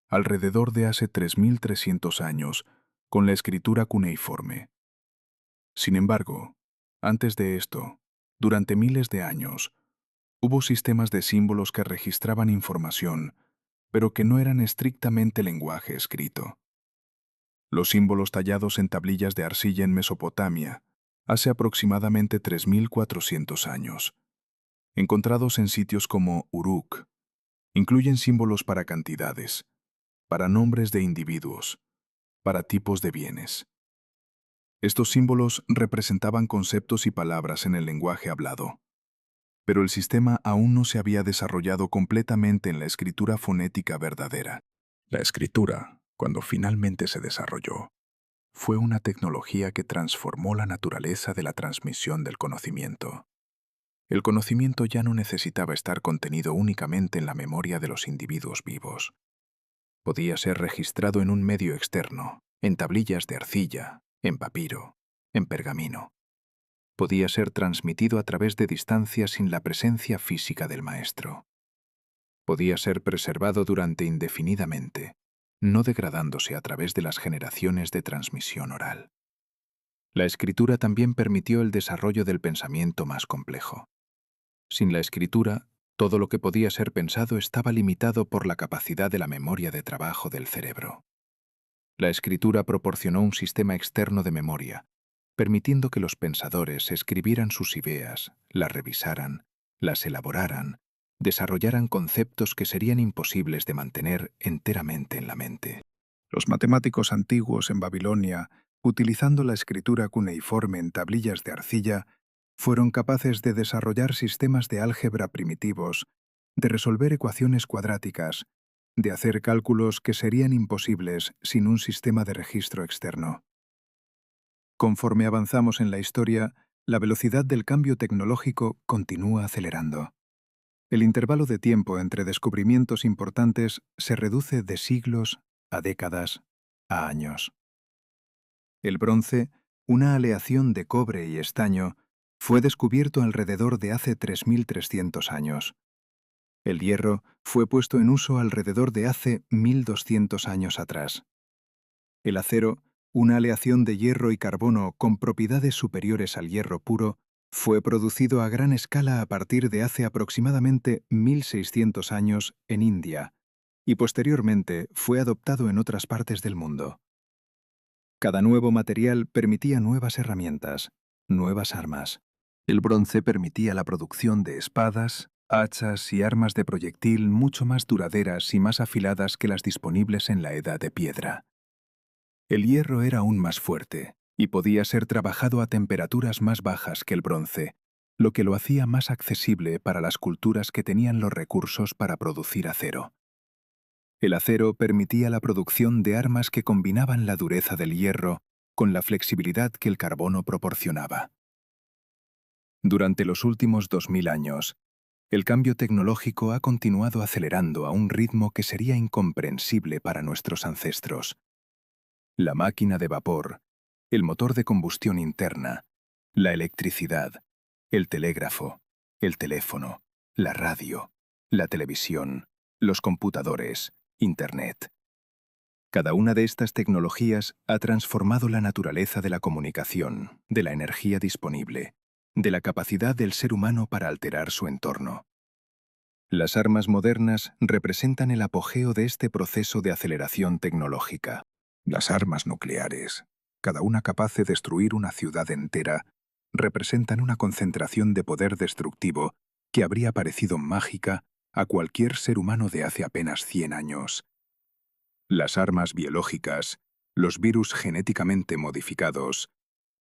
alrededor de hace 3.300 años, con la escritura cuneiforme. Sin embargo, antes de esto, durante miles de años, hubo sistemas de símbolos que registraban información, pero que no eran estrictamente lenguaje escrito. Los símbolos tallados en tablillas de arcilla en Mesopotamia, hace aproximadamente 3.400 años, encontrados en sitios como Uruk, incluyen símbolos para cantidades, para nombres de individuos, para tipos de bienes. Estos símbolos representaban conceptos y palabras en el lenguaje hablado, pero el sistema aún no se había desarrollado completamente en la escritura fonética verdadera. La escritura, cuando finalmente se desarrolló, fue una tecnología que transformó la naturaleza de la transmisión del conocimiento. El conocimiento ya no necesitaba estar contenido únicamente en la memoria de los individuos vivos. Podía ser registrado en un medio externo, en tablillas de arcilla, en papiro, en pergamino. Podía ser transmitido a través de distancias sin la presencia física del maestro. Podía ser preservado durante indefinidamente, no degradándose a través de las generaciones de transmisión oral. La escritura también permitió el desarrollo del pensamiento más complejo. Sin la escritura, todo lo que podía ser pensado estaba limitado por la capacidad de la memoria de trabajo del cerebro. La escritura proporcionó un sistema externo de memoria, permitiendo que los pensadores escribieran sus ideas, las revisaran, las elaboraran, desarrollaran conceptos que serían imposibles de mantener enteramente en la mente. Los matemáticos antiguos en Babilonia, utilizando la escritura cuneiforme en tablillas de arcilla, fueron capaces de desarrollar sistemas de álgebra primitivos, de resolver ecuaciones cuadráticas, de hacer cálculos que serían imposibles sin un sistema de registro externo. Conforme avanzamos en la historia, la velocidad del cambio tecnológico continúa acelerando. El intervalo de tiempo entre descubrimientos importantes se reduce de siglos a décadas a años. El bronce, una aleación de cobre y estaño, fue descubierto alrededor de hace 3.300 años. El hierro fue puesto en uso alrededor de hace 1.200 años atrás. El acero, una aleación de hierro y carbono con propiedades superiores al hierro puro, fue producido a gran escala a partir de hace aproximadamente 1.600 años en India, y posteriormente fue adoptado en otras partes del mundo. Cada nuevo material permitía nuevas herramientas, nuevas armas. El bronce permitía la producción de espadas, hachas y armas de proyectil mucho más duraderas y más afiladas que las disponibles en la edad de piedra. El hierro era aún más fuerte y podía ser trabajado a temperaturas más bajas que el bronce, lo que lo hacía más accesible para las culturas que tenían los recursos para producir acero. El acero permitía la producción de armas que combinaban la dureza del hierro con la flexibilidad que el carbono proporcionaba. Durante los últimos 2000 años, el cambio tecnológico ha continuado acelerando a un ritmo que sería incomprensible para nuestros ancestros. La máquina de vapor, el motor de combustión interna, la electricidad, el telégrafo, el teléfono, la radio, la televisión, los computadores, Internet. Cada una de estas tecnologías ha transformado la naturaleza de la comunicación, de la energía disponible, de la capacidad del ser humano para alterar su entorno. Las armas modernas representan el apogeo de este proceso de aceleración tecnológica. Las armas nucleares, cada una capaz de destruir una ciudad entera, representan una concentración de poder destructivo que habría parecido mágica a cualquier ser humano de hace apenas 100 años. Las armas biológicas, los virus genéticamente modificados,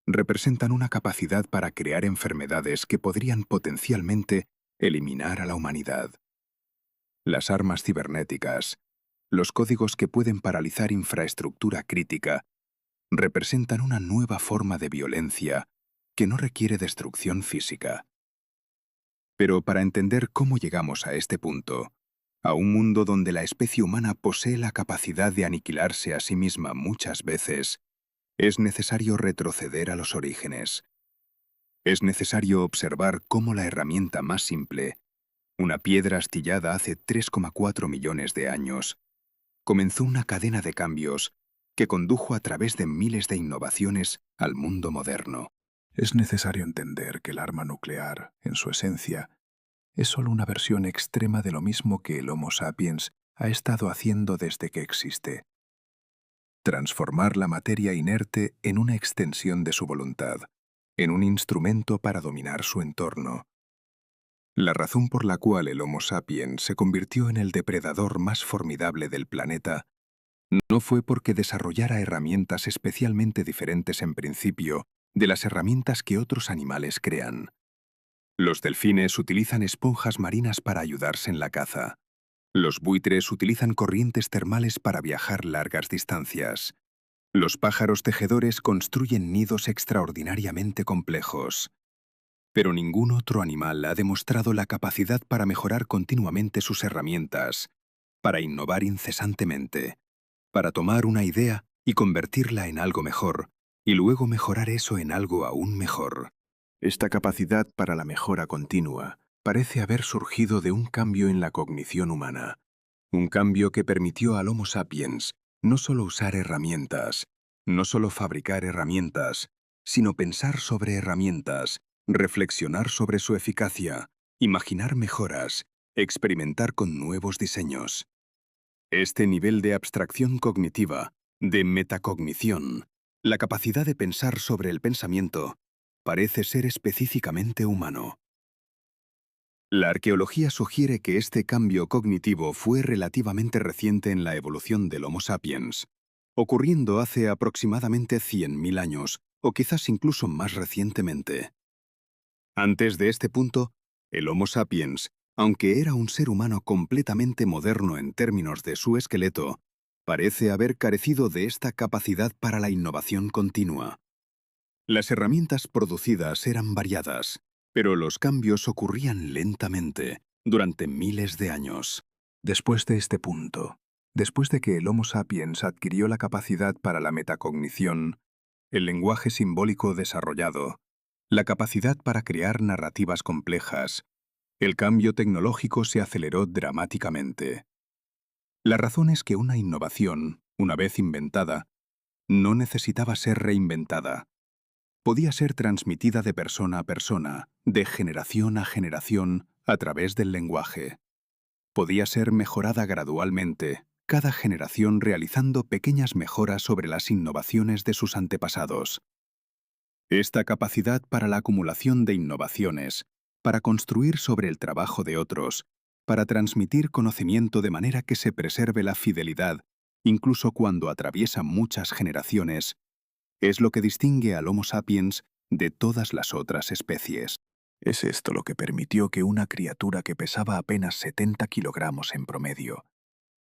representan una capacidad para crear enfermedades que podrían potencialmente eliminar a la humanidad. Las armas cibernéticas, los códigos que pueden paralizar infraestructura crítica, representan una nueva forma de violencia que no requiere destrucción física. Pero para entender cómo llegamos a este punto, a un mundo donde la especie humana posee la capacidad de aniquilarse a sí misma muchas veces, es necesario retroceder a los orígenes. Es necesario observar cómo la herramienta más simple, una piedra astillada hace 3,4 millones de años, comenzó una cadena de cambios que condujo a través de miles de innovaciones al mundo moderno. Es necesario entender que el arma nuclear, en su esencia, es solo una versión extrema de lo mismo que el Homo sapiens ha estado haciendo desde que existe. Transformar la materia inerte en una extensión de su voluntad, en un instrumento para dominar su entorno. La razón por la cual el Homo sapiens se convirtió en el depredador más formidable del planeta no fue porque desarrollara herramientas especialmente diferentes en principio de las herramientas que otros animales crean. Los delfines utilizan esponjas marinas para ayudarse en la caza. Los buitres utilizan corrientes termales para viajar largas distancias. Los pájaros tejedores construyen nidos extraordinariamente complejos. Pero ningún otro animal ha demostrado la capacidad para mejorar continuamente sus herramientas, para innovar incesantemente, para tomar una idea y convertirla en algo mejor, y luego mejorar eso en algo aún mejor. Esta capacidad para la mejora continua parece haber surgido de un cambio en la cognición humana. Un cambio que permitió al Homo sapiens no solo usar herramientas, no solo fabricar herramientas, sino pensar sobre herramientas, reflexionar sobre su eficacia, imaginar mejoras, experimentar con nuevos diseños. Este nivel de abstracción cognitiva, de metacognición, la capacidad de pensar sobre el pensamiento, parece ser específicamente humano. La arqueología sugiere que este cambio cognitivo fue relativamente reciente en la evolución del Homo sapiens, ocurriendo hace aproximadamente 100.000 años, o quizás incluso más recientemente. Antes de este punto, el Homo sapiens, aunque era un ser humano completamente moderno en términos de su esqueleto, parece haber carecido de esta capacidad para la innovación continua. Las herramientas producidas eran variadas, pero los cambios ocurrían lentamente, durante miles de años. Después de este punto, después de que el Homo sapiens adquirió la capacidad para la metacognición, el lenguaje simbólico desarrollado, la capacidad para crear narrativas complejas, el cambio tecnológico se aceleró dramáticamente. La razón es que una innovación, una vez inventada, no necesitaba ser reinventada. Podía ser transmitida de persona a persona, de generación a generación, a través del lenguaje. Podía ser mejorada gradualmente, cada generación realizando pequeñas mejoras sobre las innovaciones de sus antepasados. Esta capacidad para la acumulación de innovaciones, para construir sobre el trabajo de otros, para transmitir conocimiento de manera que se preserve la fidelidad, incluso cuando atraviesa muchas generaciones, es lo que distingue al Homo sapiens de todas las otras especies. Es esto lo que permitió que una criatura que pesaba apenas 70 kilogramos en promedio,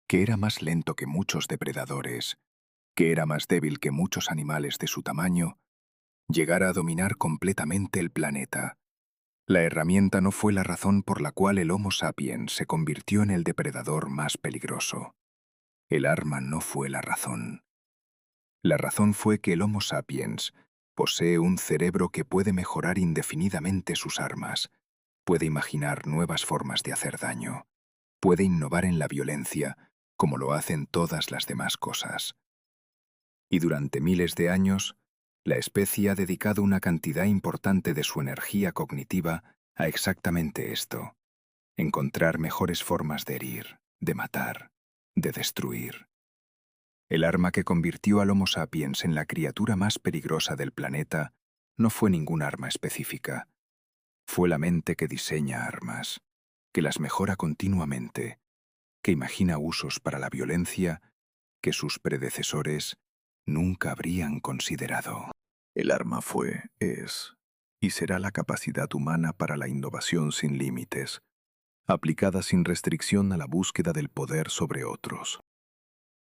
que era más lento que muchos depredadores, que era más débil que muchos animales de su tamaño, llegara a dominar completamente el planeta. La herramienta no fue la razón por la cual el Homo sapiens se convirtió en el depredador más peligroso. El arma no fue la razón. La razón fue que el Homo sapiens posee un cerebro que puede mejorar indefinidamente sus armas, puede imaginar nuevas formas de hacer daño, puede innovar en la violencia, como lo hacen todas las demás cosas. Y durante miles de años, la especie ha dedicado una cantidad importante de su energía cognitiva a exactamente esto: encontrar mejores formas de herir, de matar, de destruir. El arma que convirtió al Homo sapiens en la criatura más peligrosa del planeta no fue ningún arma específica. Fue la mente que diseña armas, que las mejora continuamente, que imagina usos para la violencia que sus predecesores nunca habrían considerado. El arma fue, es y será la capacidad humana para la innovación sin límites, aplicada sin restricción a la búsqueda del poder sobre otros.